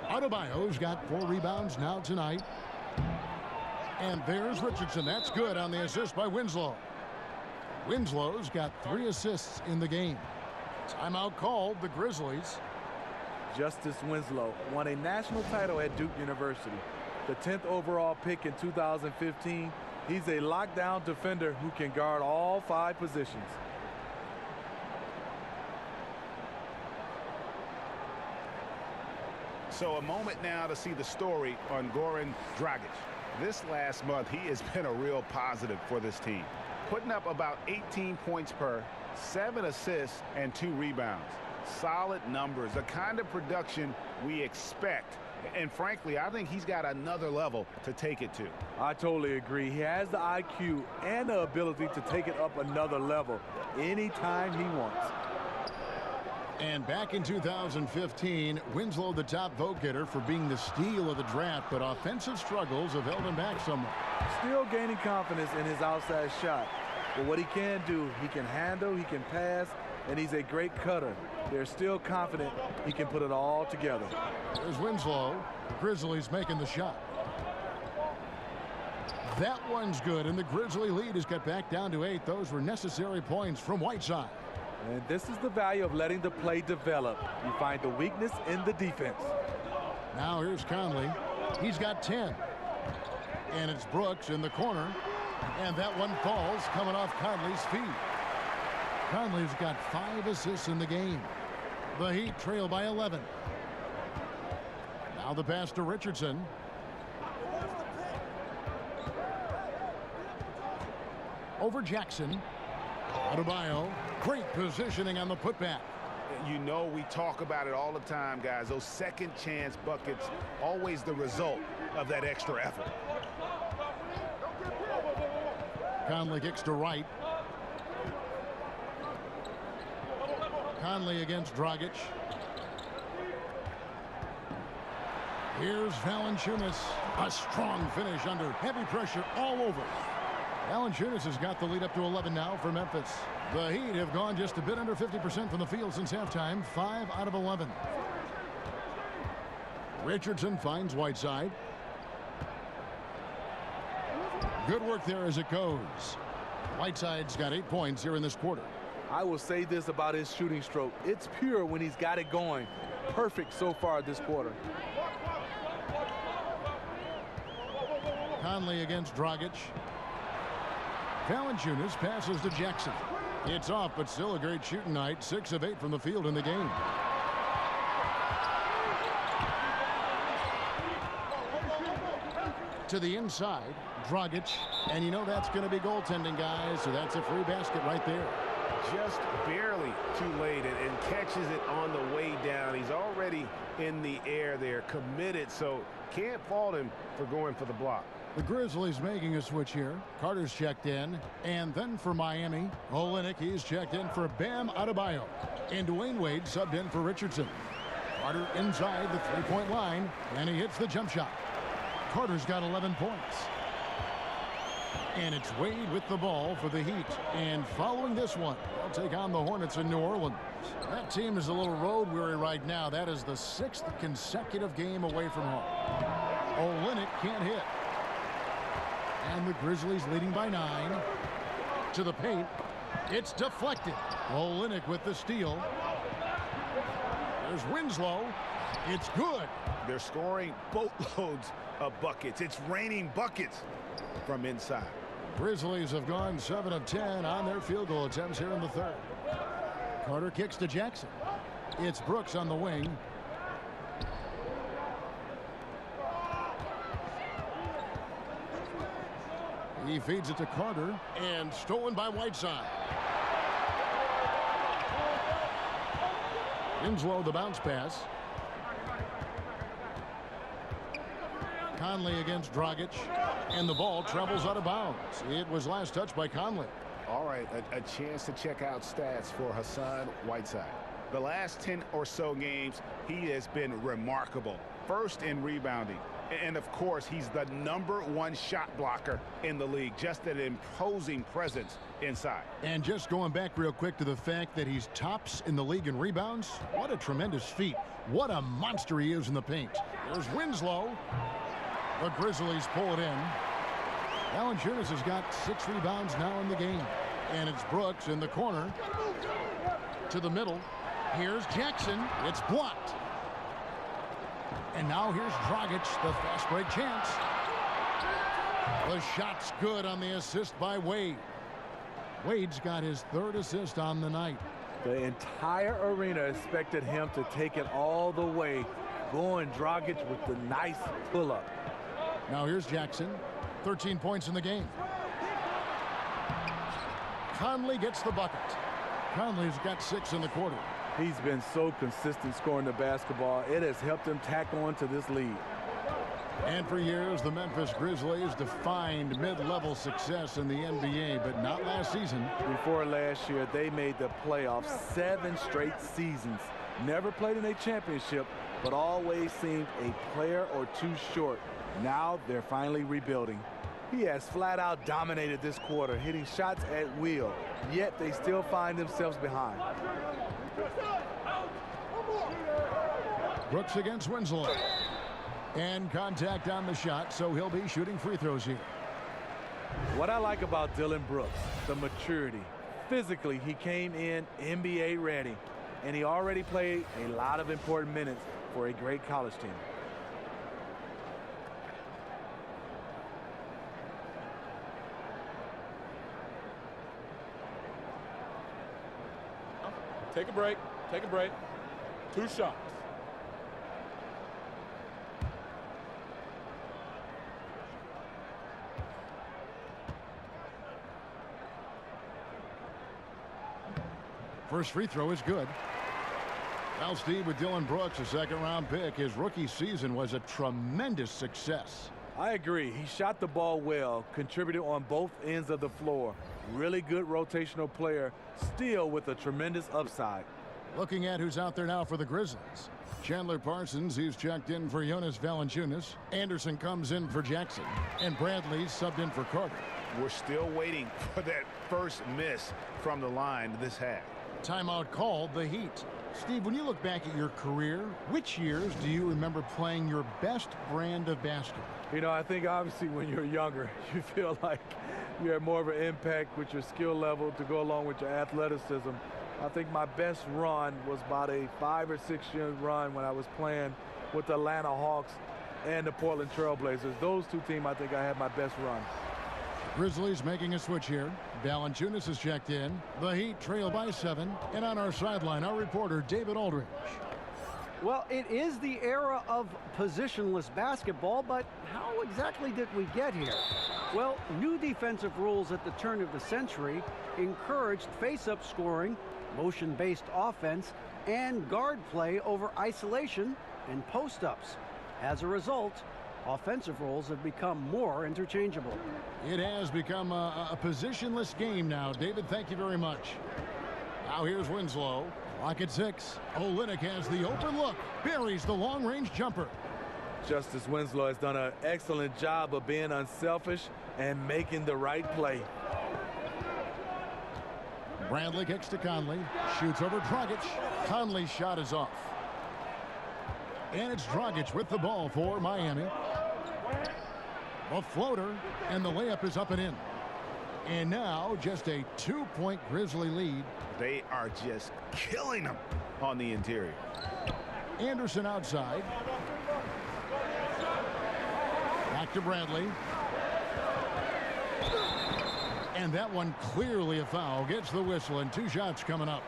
Adebayo's got 4 rebounds now tonight. And there's Richardson. That's good on the assist by Winslow. Winslow's got 3 assists in the game. Timeout called the Grizzlies. Justice Winslow won a national title at Duke University. The 10th overall pick in 2015. He's a lockdown defender who can guard all 5 positions. So a moment now to see the story on Goran Dragic. This last month, he has been a real positive for this team, putting up about 18 points per, 7 assists, and 2 rebounds. Solid numbers, the kind of production we expect. And frankly, I think he's got another level to take it to. I totally agree. He has the IQ and the ability to take it up another level anytime he wants. And back in 2015, Winslow the top vote getter for being the steal of the draft, but offensive struggles have held him back somewhat. Still gaining confidence in his outside shot. But what he can do, he can handle, he can pass, and he's a great cutter. They're still confident he can put it all together. There's Winslow. The Grizzlies making the shot. That one's good, and the Grizzly lead is cut back down to 8. Those were necessary points from Whiteside. And this is the value of letting the play develop. You find the weakness in the defense. Now here's Conley. He's got 10. And it's Brooks in the corner. And that one falls coming off Conley's feet. Conley's got 5 assists in the game. The Heat trail by 11. Now the pass to Richardson. Over Jackson. Adebayo. Great positioning on the putback. You know, we talk about it all the time, guys. Those second chance buckets, always the result of that extra effort. Conley kicks to Wright. Conley against Dragic. Here's Valanciunas. A strong finish under heavy pressure all over. Valanciunas has got the lead up to 11 now for Memphis. The Heat have gone just a bit under 50% from the field since halftime. 5 out of 11. Richardson finds Whiteside. Good work there as it goes. Whiteside's got 8 points here in this quarter. I will say this about his shooting stroke. It's pure when he's got it going. Perfect so far this quarter. Conley against Dragic. Valanciunas passes to Jackson. It's off, but still a great shooting night. 6 of 8 from the field in the game. To the inside, Dragic. And you know that's going to be goaltending, guys. So that's a free basket right there. Just barely too late and catches it on the way down. He's already in the air there, committed, so can't fault him for going for the block. The Grizzlies making a switch here. Carter's checked in. And then for Miami, Olynyk, he's checked in for Bam Adebayo. And Dwayne Wade subbed in for Richardson. Carter inside the three-point line, and he hits the jump shot. Carter's got 11 points. And it's Wade with the ball for the Heat. And following this one, they'll take on the Hornets in New Orleans. That team is a little road weary right now. That is the 6th consecutive game away from home. Olynyk can't hit. And the Grizzlies leading by 9. To the paint. It's deflected. Olynyk with the steal. There's Winslow. It's good. They're scoring boatloads of buckets. It's raining buckets from inside. Grizzlies have gone 7 of 10 on their field goal attempts here in the third. Carter kicks to Jackson. It's Brooks on the wing. He feeds it to Carter, and stolen by Whiteside. Winslow the bounce pass. Conley against Dragic, and the ball travels out of bounds. It was last touched by Conley. All right, a chance to check out stats for Hassan Whiteside. The last 10 or so games, he has been remarkable. First in rebounding. And, of course, he's the #1 shot blocker in the league. Just an imposing presence inside. And just going back real quick to the fact that he's tops in the league in rebounds. What a tremendous feat. What a monster he is in the paint. There's Winslow. The Grizzlies pull it in. Valanciunas has got 6 rebounds now in the game. And it's Brooks in the corner. To the middle. Here's Jackson. It's blocked. And now here's Dragic, the fast break chance. The shot's good on the assist by Wade. Wade's got his 3rd assist on the night. The entire arena expected him to take it all the way, going Dragic with the nice pull-up. Now here's Jackson, 13 points in the game. Conley gets the bucket. Conley's got 6 in the quarter. He's been so consistent scoring the basketball. It has helped him tack on to this lead. And for years, the Memphis Grizzlies defined mid-level success in the NBA, but not last season. Before last year, they made the playoffs 7 straight seasons. Never played in a championship, but always seemed a player or 2 short. Now they're finally rebuilding. He has flat out dominated this quarter, hitting shots at will, yet they still find themselves behind. Brooks against Winslow. And contact on the shot, so he'll be shooting free throws here. What I like about Dillon Brooks, the maturity. Physically, he came in NBA ready, and he already played a lot of important minutes for a great college team. Take a break. Take a break. 2 shots. First free throw is good. Now, Steve, with Dillon Brooks, a 2nd-round pick, his rookie season was a tremendous success. I agree. He shot the ball well, contributed on both ends of the floor. Really good rotational player, still with a tremendous upside. Looking at who's out there now for the Grizzlies. Chandler Parsons, he's checked in for Jonas Valanciunas. Anderson comes in for Jackson. And Bradley's subbed in for Carter. We're still waiting for that first miss from the line this half. Timeout called, the Heat. Steve, when you look back at your career, which years do you remember playing your best brand of basketball? You know, I think obviously when you're younger, you feel like you have more of an impact with your skill level to go along with your athleticism. I think my best run was about a 5 or 6 year run when I was playing with the Atlanta Hawks and the Portland Trail Blazers. Those 2 teams, I think I had my best run. Grizzlies making a switch here. Valanciunas is checked in. The Heat trail by 7. And on our sideline, our reporter, David Aldridge. Well, it is the era of positionless basketball, but how exactly did we get here? Well, new defensive rules at the turn of the century encouraged face-up scoring, motion-based offense, and guard play over isolation and post-ups. As a result, offensive roles have become more interchangeable. It has become a positionless game now. David, thank you very much. Now here's Winslow. Clock at 6. Olynyk has the open look. Buries the long-range jumper. Justice Winslow has done an excellent job of being unselfish and making the right play. Bradley kicks to Conley. Shoots over Dragic. Conley's shot is off. And it's Dragic with the ball for Miami. The floater, and the layup is up and in. And now just a 2-point Grizzly lead. They are just killing them on the interior. Anderson outside. Back to Bradley. And that one clearly a foul. Gets the whistle, and 2 shots coming up.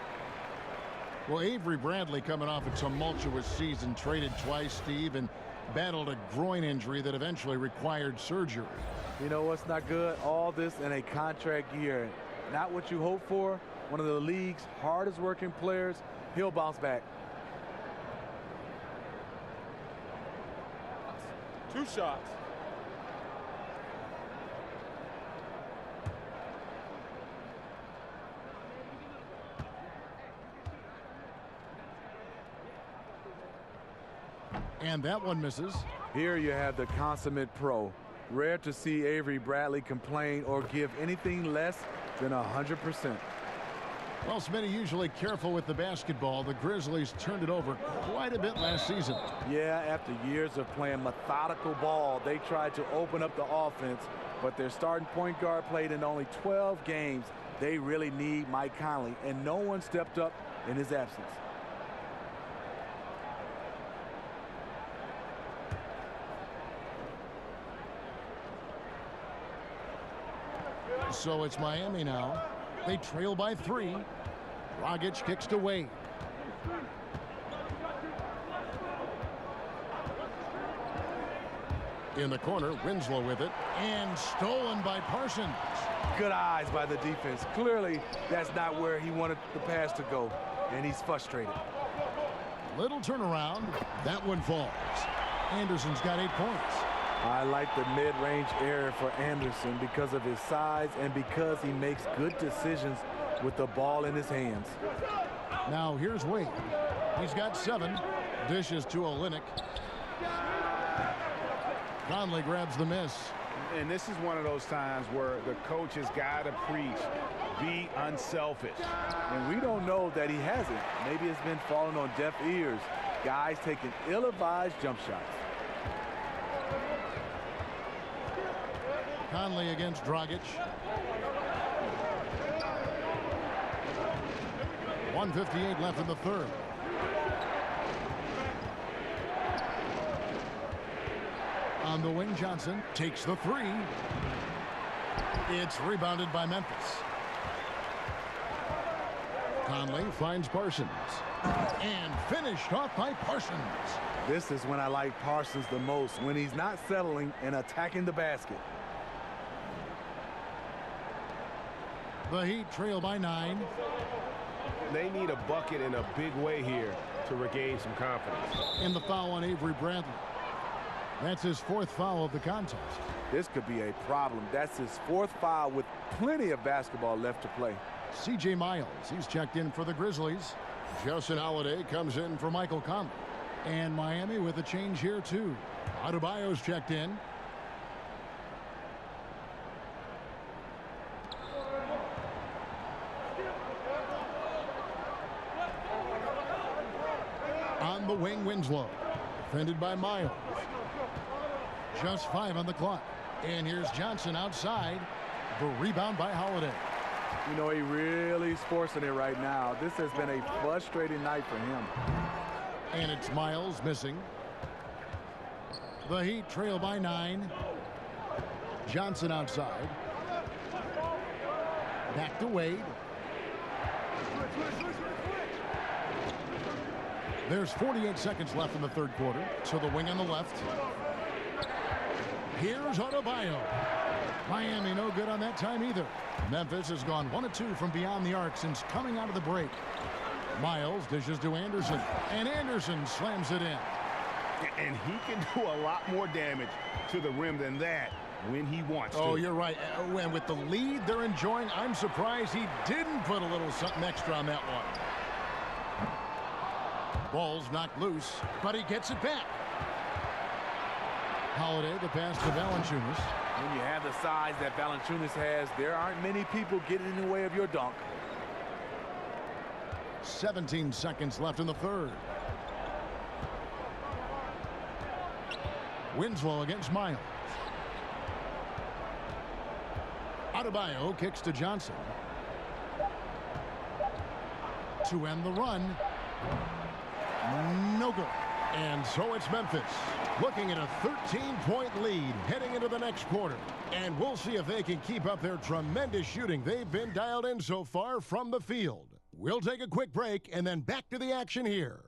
Well, Avery Bradley coming off a tumultuous season, traded twice, Steve, and battled a groin injury that eventually required surgery. You know what's not good? All this in a contract year. Not what you hope for. One of the league's hardest working players. He'll bounce back. 2 shots. And that one misses. Here you have the consummate pro. Rare to see Avery Bradley complain or give anything less than 100%. Well, Smitty, usually careful with the basketball. The Grizzlies turned it over quite a bit last season. Yeah, after years of playing methodical ball, they tried to open up the offense, but their starting point guard played in only 12 games. They really need Mike Conley, and no one stepped up in his absence. So it's Miami now. They trail by 3. Dragic kicks to Wade. In the corner, Winslow with it. And stolen by Parsons. Good eyes by the defense. Clearly, that's not where he wanted the pass to go, and he's frustrated. Little turnaround. That one falls. Anderson's got 8 points. I like the mid-range error for Anderson because of his size and because he makes good decisions with the ball in his hands. Now here's Wade. He's got 7. Dishes to Olynyk. Conley grabs the miss. And this is one of those times where the coach has got to preach, be unselfish. And we don't know that he hasn't. Maybe it's been falling on deaf ears. Guys taking ill-advised jump shots. Conley against Dragic. 1:58 left in the third. On the wing, Johnson takes the 3. It's rebounded by Memphis. Conley finds Parsons. And finished off by Parsons. This is when I like Parsons the most, when he's not settling and attacking the basket. The Heat trail by 9. They need a bucket in a big way here to regain some confidence. In the foul on Avery Bradley. That's his 4th foul of the contest. This could be a problem. That's his 4th foul with plenty of basketball left to play. C.J. Miles, he's checked in for the Grizzlies. Justin Holiday comes in for Michael Conley. And Miami with a change here, too. Adebayo's checked in. On the wing, Winslow. Defended by Miles. Just 5 on the clock. And here's Johnson outside. The rebound by Holiday. You know, he really is forcing it right now. This has been a frustrating night for him. And it's Miles missing. The Heat trail by 9. Johnson outside. Back to Wade. There's 48 seconds left in the third quarter. To the wing on the left. Here's Adebayo. Miami no good on that time either. Memphis has gone 1 of 2 from beyond the arc since coming out of the break. Miles dishes to Anderson. And Anderson slams it in. And he can do a lot more damage to the rim than that when he wants to. Oh, you're right. And with the lead they're enjoying, I'm surprised he didn't put a little something extra on that one. Ball's knocked loose, but he gets it back. Holiday, the pass to Valanciunas. When you have the size that Valanciunas has, there aren't many people getting in the way of your dunk. 17 seconds left in the third. Winslow against Miles. Adebayo kicks to Johnson. To end the run. No good. And so it's Memphis looking at a 13-point lead heading into the next quarter. And we'll see if they can keep up their tremendous shooting they've been dialed in so far from the field. We'll take a quick break and then back to the action here.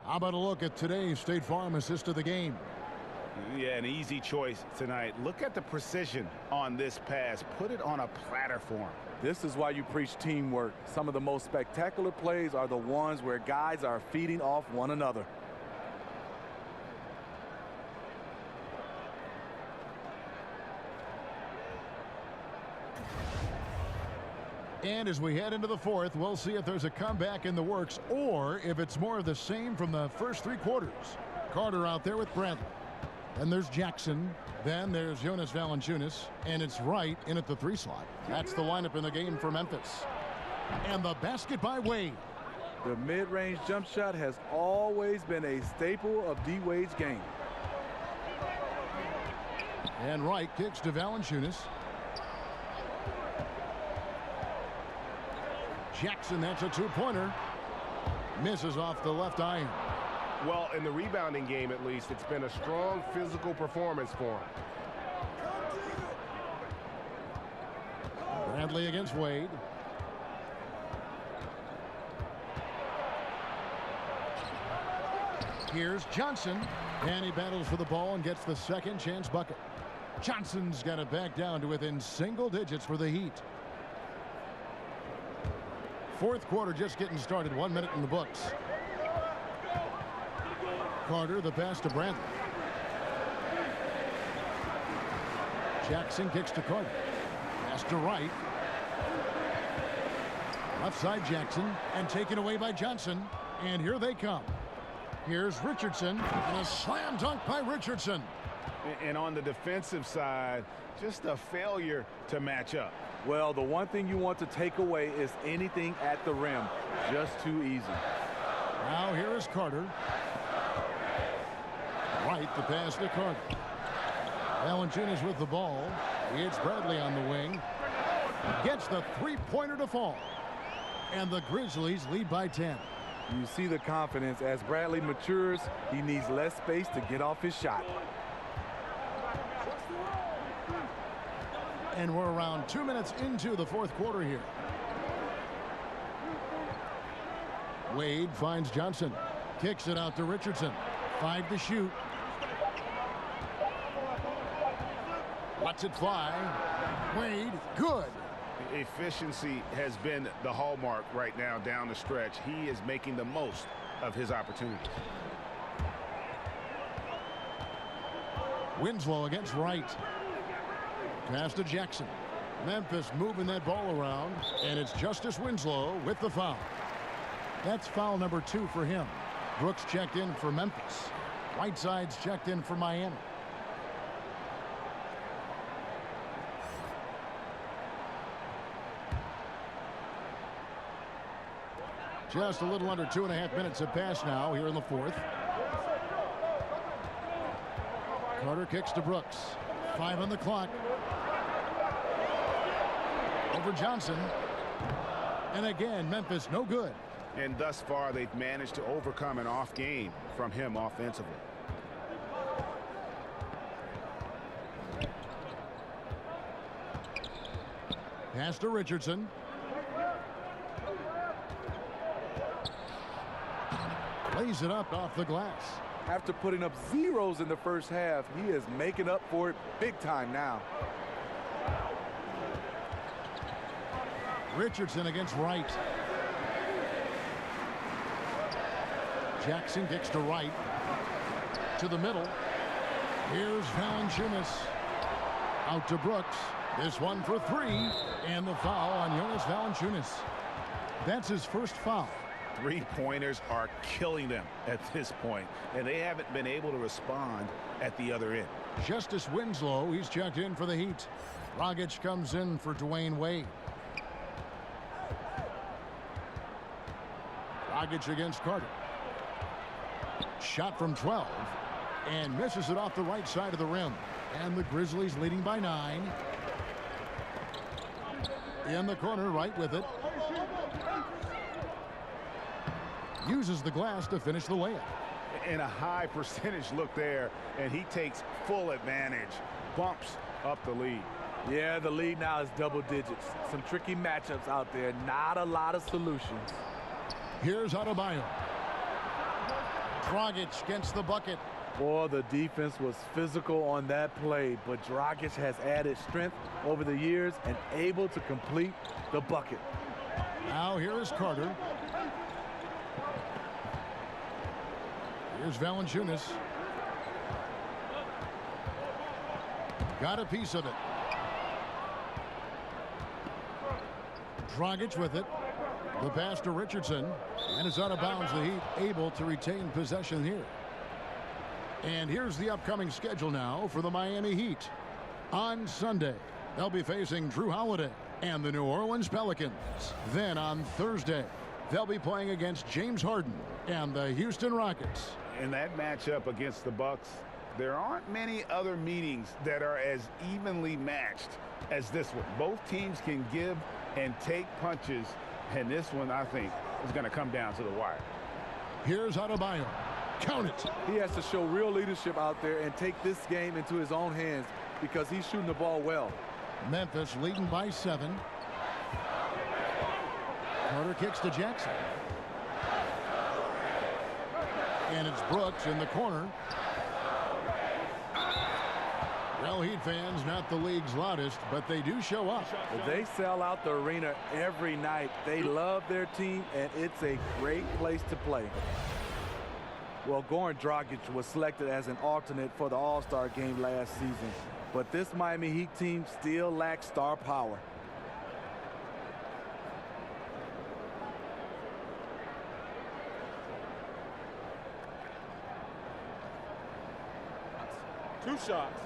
How about a look at today's State Farm assist of the game? Yeah, an easy choice tonight. Look at the precision on this pass. Put it on a platter for him. This is why you preach teamwork. Some of the most spectacular plays are the ones where guys are feeding off one another. And as we head into the fourth, we'll see if there's a comeback in the works or if it's more of the same from the first three quarters. Carter out there with Bradley. Then there's Jackson. Then there's Jonas Valanciunas. And it's Wright in at the 3 slot. That's the lineup in the game for Memphis. And the basket by Wade. The mid-range jump shot has always been a staple of D-Wade's game. And Wright kicks to Valanciunas. Jackson, that's a 2-pointer. Misses off the left iron. Well, in the rebounding game, at least, it's been a strong physical performance for him. Bradley against Wade. Here's Johnson. And he battles for the ball and gets the second chance bucket. Johnson's got it back down to within single digits for the Heat. Fourth quarter just getting started. 1 minute in the books. Carter, the pass to Bradley. Jackson kicks to Carter. Pass to Wright. Left side Jackson and taken away by Johnson. And here they come. Here's Richardson and a slam dunk by Richardson. And on the defensive side, just a failure to match up. Well, the one thing you want to take away is anything at the rim. Just too easy. Now here is Carter. Wright, the pass to Carter. Valanciunas with the ball. It's Bradley on the wing. Gets the 3-pointer to fall. And the Grizzlies lead by 10. You see the confidence. As Bradley matures, he needs less space to get off his shot. And we're around 2 minutes into the fourth quarter here. Wade finds Johnson. Kicks it out to Richardson. 5 to shoot. Lets it fly. Wade, good. Efficiency has been the hallmark right now down the stretch. He is making the most of his opportunities. Winslow against Wright. Pass to Jackson. Memphis moving that ball around, and it's Justice Winslow with the foul. That's foul number 2 for him. Brooks checked in for Memphis. Whiteside's checked in for Miami. Just a little under 2.5 minutes have passed now here in the fourth. Carter kicks to Brooks. 5 on the clock. Over Johnson. And again, Memphis no good. And thus far, they've managed to overcome an off game from him offensively. Pass to Richardson. Lays it up off the glass. After putting up zeros in the first half, he is making up for it big time now. Richardson against Wright. Jackson kicks to Wright. To the middle. Here's Valanciunas. Out to Brooks. This one for 3. And the foul on Jonas Jonas Valanciunas. That's his first foul. Three-pointers are killing them at this point, and they haven't been able to respond at the other end. Justice Winslow, he's checked in for the Heat. Dragic comes in for Dwayne Wade. Dragic against Carter. Shot from 12 and misses it off the right side of the rim. And the Grizzlies leading by 9. In the corner, right with it. Uses the glass to finish the layup. And a high percentage look there, and he takes full advantage. Bumps up the lead. Yeah, the lead now is double digits. Some tricky matchups out there. Not a lot of solutions. Here's Adebayo. Dragic gets the bucket. Boy, the defense was physical on that play, but Dragic has added strength over the years and able to complete the bucket. Now here is Carter. Here's Valanciunas. Got a piece of it. Dragic with it. The pass to Richardson. And it's out of bounds. The Heat able to retain possession here. And here's the upcoming schedule now for the Miami Heat. On Sunday, they'll be facing Drew Holiday and the New Orleans Pelicans. Then on Thursday, they'll be playing against James Harden and the Houston Rockets. In that matchup against the Bucks, there aren't many other meetings that are as evenly matched as this one. Both teams can give and take punches, and this one, I think, is going to come down to the wire. Here's Adebayo. Count it. He has to show real leadership out there and take this game into his own hands because he's shooting the ball well. Memphis leading by 7. Carter kicks to Jackson. And it's Brooks in the corner. Well, Heat fans, not the league's loudest, but they do show up. They sell out the arena every night. They love their team, and it's a great place to play. Well, Goran Dragic was selected as an alternate for the All-Star game last season, but this Miami Heat team still lacks star power. Two shots.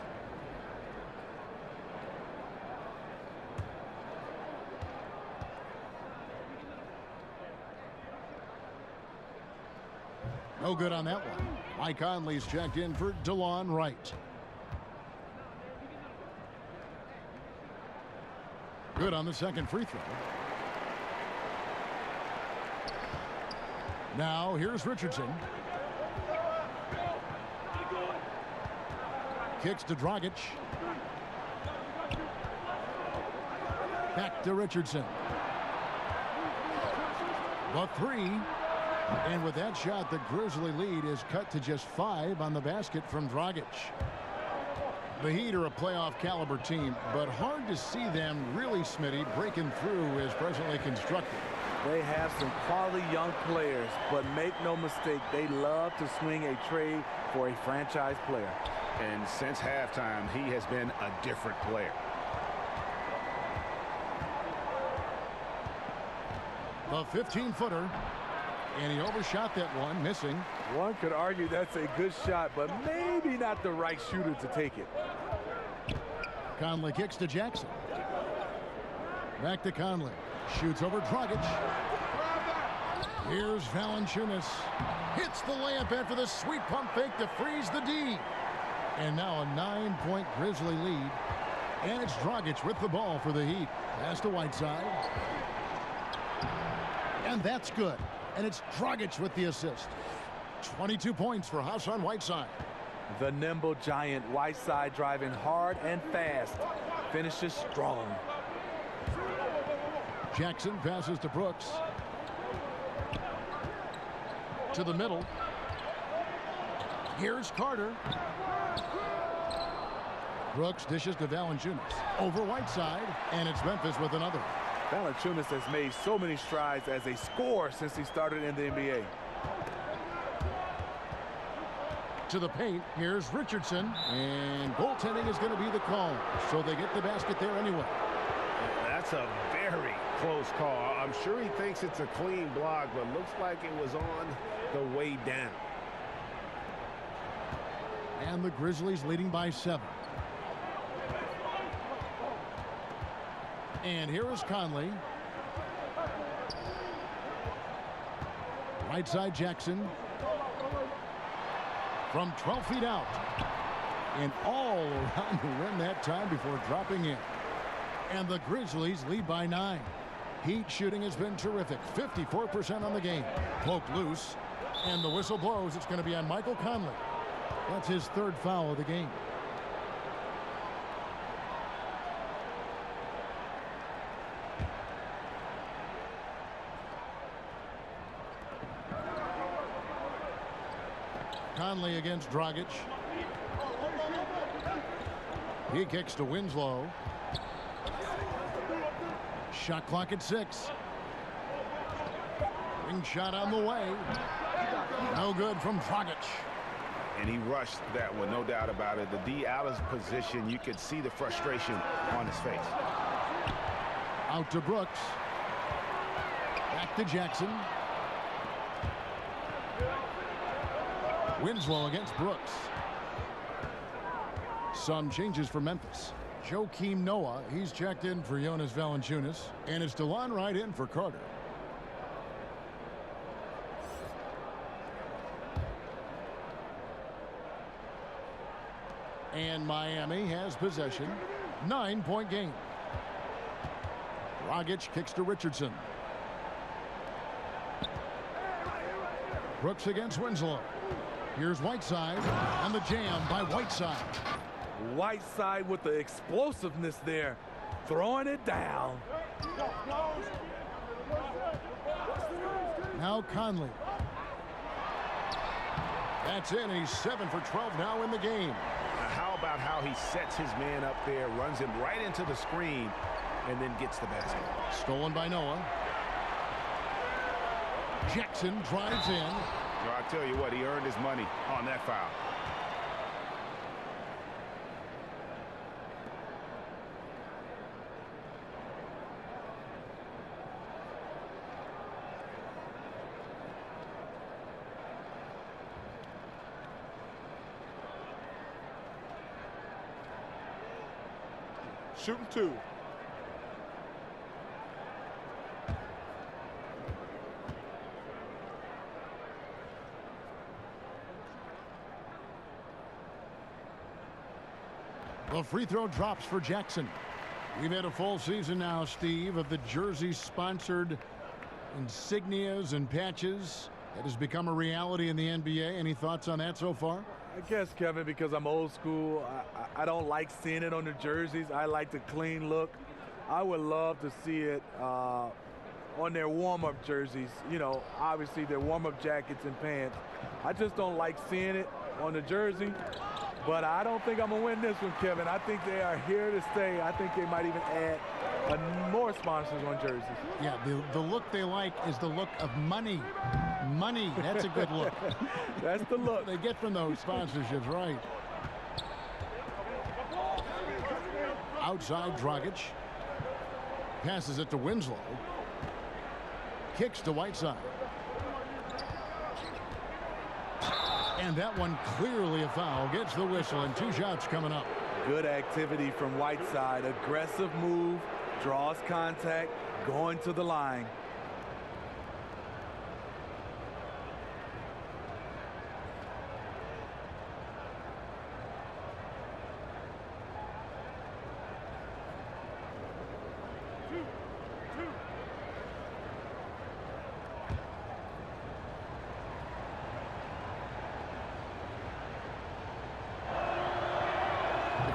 No good on that one. Mike Conley's checked in for DeLon Wright. Good on the second free throw. Now here's Richardson. Kicks to Dragic. Back to Richardson. The three. And with that shot, the Grizzly lead is cut to just 5 on the basket from Dragic. The Heat are a playoff caliber team, but hard to see them really, Smitty, breaking through as presently constructed. They have some quality young players, but make no mistake, they love to swing a trade for a franchise player. And since halftime, he has been a different player. The 15-footer. And he overshot that one, missing. One could argue that's a good shot, but maybe not the right shooter to take it. Conley kicks to Jackson. Back to Conley. Shoots over Dragic. Here's Valanciunas. Hits the layup after the sweet pump fake to freeze the D. And now a 9-point Grizzly lead. And it's Dragic with the ball for the Heat. Pass to Whiteside. And that's good. And it's Dragic with the assist. 22 points for Hassan Whiteside. The nimble giant Whiteside driving hard and fast. Finishes strong. Jackson passes to Brooks. To the middle. Here's Carter. Brooks dishes to Valanciunas. Over Whiteside. And it's Memphis with another. Valanciunas has made so many strides as a scorer since he started in the NBA. To the paint, here's Richardson, and goaltending is going to be the call, so they get the basket there anyway. That's a very close call. I'm sure he thinks it's a clean block, but looks like it was on the way down. And the Grizzlies leading by 7. And here is Conley. Right side Jackson. From 12 feet out. And all around the rim that time before dropping in. And the Grizzlies lead by 9. Heat shooting has been terrific. 54% on the game. Poked loose. And the whistle blows. It's going to be on Michael Conley. That's his 3rd foul of the game. Conley against Dragic. He kicks to Winslow. Shot clock at 6. Ring shot on the way. No good from Dragic. And he rushed that one, no doubt about it. The D out of position, you could see the frustration on his face. Out to Brooks. Back to Jackson. Winslow against Brooks. Some changes for Memphis. Joakim Noah, he's checked in for Jonas Valanciunas. And it's DeLon Wright in for Carter. And Miami has possession. 9-point game. Dragic kicks to Richardson. Brooks against Winslow. Here's Whiteside on the jam by Whiteside. Whiteside with the explosiveness there, throwing it down. Now Conley. That's in. He's 7 for 12 now in the game. Now how about how he sets his man up there, runs him right into the screen, and then gets the basket. Stolen by Noah. Jackson drives in. Well, I tell you what, he earned his money on that foul. Shooting 2. The free throw drops for Jackson. We've had a full season now, Steve, of the jersey-sponsored insignias and patches. That has become a reality in the NBA. Any thoughts on that so far? I guess, Kevin, because I'm old school, I don't like seeing it on the jerseys. I like the clean look. I would love to see it on their warm-up jerseys. You know, obviously their warm-up jackets and pants. I just don't like seeing it on the jersey. But I don't think I'm going to win this one, Kevin. I think they are here to stay. I think they might even add more sponsors on jerseys. Yeah, the look they like is the look of money. Money, that's a good look. That's the look they get from those sponsorships, right? Outside, Dragic. Passes it to Winslow. Kicks to Whiteside. And that one clearly a foul. Gets the whistle, and 2 shots coming up. Good activity from Whiteside. Aggressive move, draws contact, going to the line.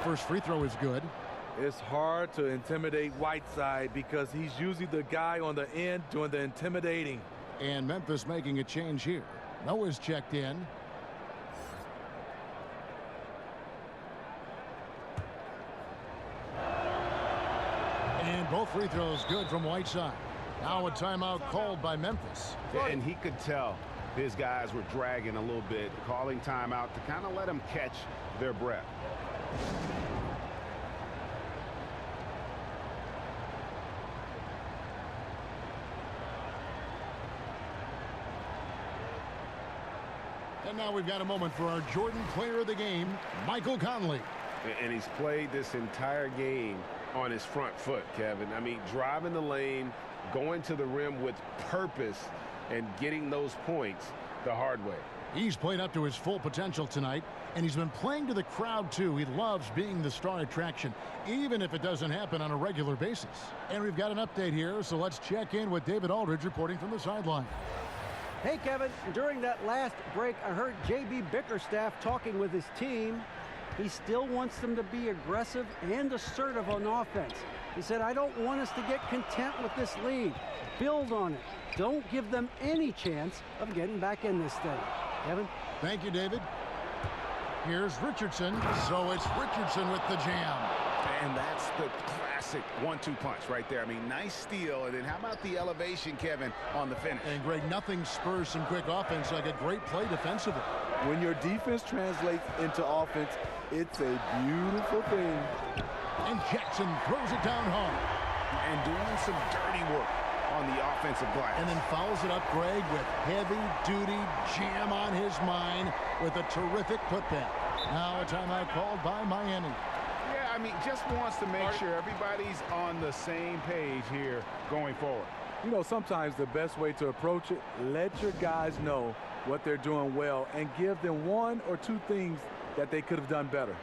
First free throw is good. It's hard to intimidate Whiteside because he's usually the guy on the end doing the intimidating. And Memphis making a change here. Noah's checked in. And both free throws good from Whiteside. Now a timeout called by Memphis. And he could tell his guys were dragging a little bit, calling timeout to kind of let them catch their breath. And now we've got a moment for our Jordan Player of the Game, Michael Conley. And he's played this entire game on his front foot, Kevin. I mean, driving the lane, going to the rim with purpose, and getting those points the hard way. He's played up to his full potential tonight, and he's been playing to the crowd, too. He loves being the star attraction, even if it doesn't happen on a regular basis. And we've got an update here, so let's check in with David Aldridge reporting from the sideline. Hey, Kevin, during that last break, I heard J.B. Bickerstaff talking with his team. He still wants them to be aggressive and assertive on offense. He said, I don't want us to get content with this lead. Build on it. Don't give them any chance of getting back in this thing. Kevin? Thank you, David. Here's Richardson. So it's Richardson with the jam. And that's the classic 1-2 punch right there. I mean, nice steal. And then how about the elevation, Kevin, on the finish? And, Greg, nothing spurs some quick offense like a great play defensively. When your defense translates into offense, it's a beautiful thing. And Jackson throws it down hard. And doing some dirty work on the offensive glass. And then fouls it up, Greg, with heavy-duty jam on his mind with a terrific putback. Now a timeout called by Miami. Yeah, I mean, just wants to make sure everybody's on the same page here going forward. You know, sometimes the best way to approach it, let your guys know what they're doing well and give them one or two things that they could have done better.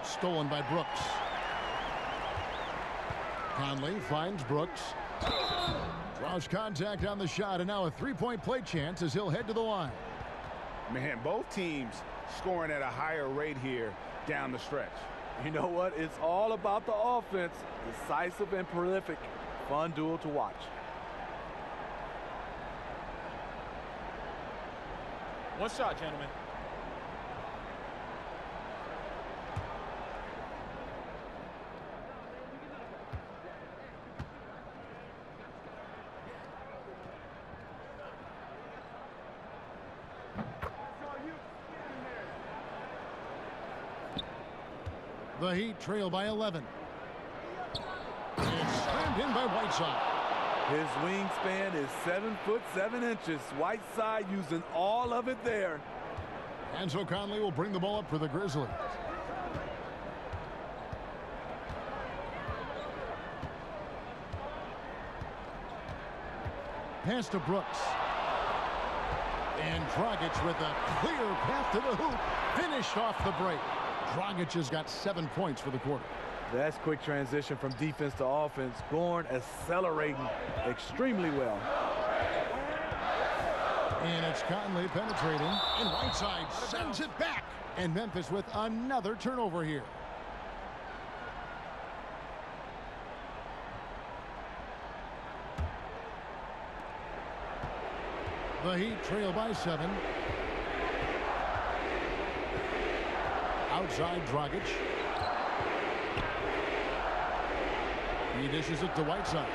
Stolen by Brooks. Conley finds Brooks. Draws contact on the shot, and now a three-point play chance as he'll head to the line. Man, both teams scoring at a higher rate here down the stretch. You know what? It's all about the offense. Decisive and prolific. Fun duel to watch. One shot, gentlemen. The Heat trail by 11. It's slammed in by Whiteside. His wingspan is 7'7". Whiteside using all of it there. And so Conley will bring the ball up for the Grizzlies. Pass to Brooks. And Dragic with a clear path to the hoop. Finished off the break. Dragic has got 7 points for the quarter. That's quick transition from defense to offense. Gorn accelerating extremely well. And it's Conley penetrating. And Whiteside sends it back. And Memphis with another turnover here. The Heat trail by 7. Outside Dragic. He dishes it to Whiteside.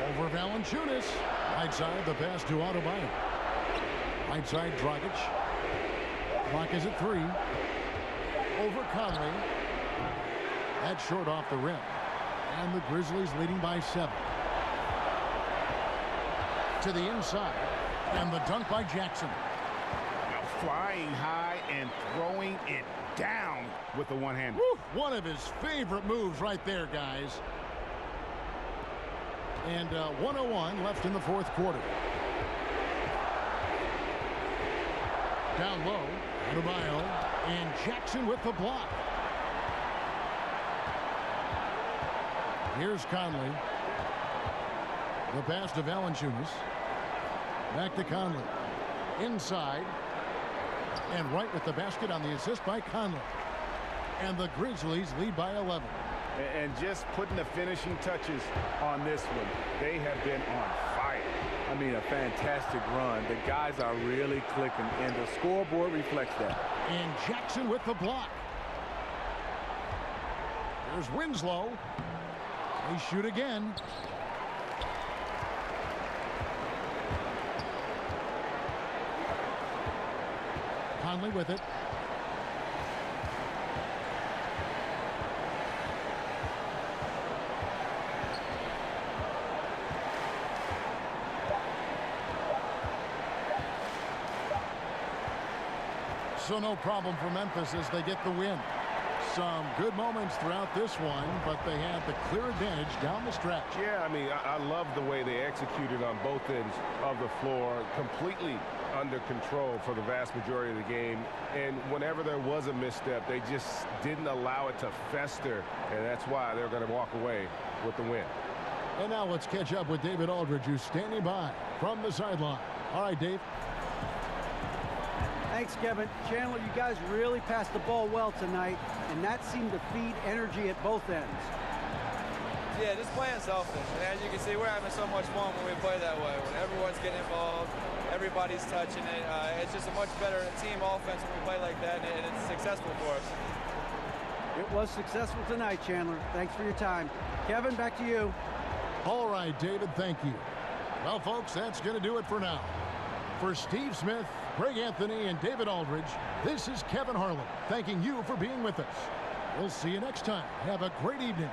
Over Valanciunas. Whiteside, the pass to Adebayo. Whiteside, Dragic. Clock is at 3. Over Conley. That's short off the rim. And the Grizzlies leading by 7. To the inside. And the dunk by Jackson. Now flying high and throwing it down with the one-hand. One of his favorite moves right there, guys. And 1:01 left in the fourth quarter. Down low, Adebayo, and Jackson with the block. Here's Conley. The pass to Valanciunas. Back to Conley. Inside. And right with the basket on the assist by Conley. And the Grizzlies lead by 11. And just putting the finishing touches on this one. They have been on fire. I mean, a fantastic run. The guys are really clicking, and the scoreboard reflects that. And Jackson with the block. There's Winslow. They shoot again. Conley with it. So no problem for Memphis as they get the win. Some good moments throughout this one, but they had the clear advantage down the stretch. Yeah, I mean, I love the way they executed on both ends of the floor, completely under control for the vast majority of the game. And whenever there was a misstep, they just didn't allow it to fester, and that's why they're going to walk away with the win. And now let's catch up with David Aldridge, who's standing by from the sideline. All right, Dave. Thanks, Kevin. Chandler, you guys really passed the ball well tonight, and that seemed to feed energy at both ends. Yeah, just playing selfish. And as you can see, we're having so much fun when we play that way. When everyone's getting involved, everybody's touching it. It's just a much better team offense when we play like that, and it's successful for us. It was successful tonight, Chandler. Thanks for your time. Kevin, back to you. All right, David, thank you. Well, folks, that's going to do it for now. For Steve Smith, Greg Anthony, and David Aldridge, this is Kevin Harlan thanking you for being with us. We'll see you next time. Have a great evening.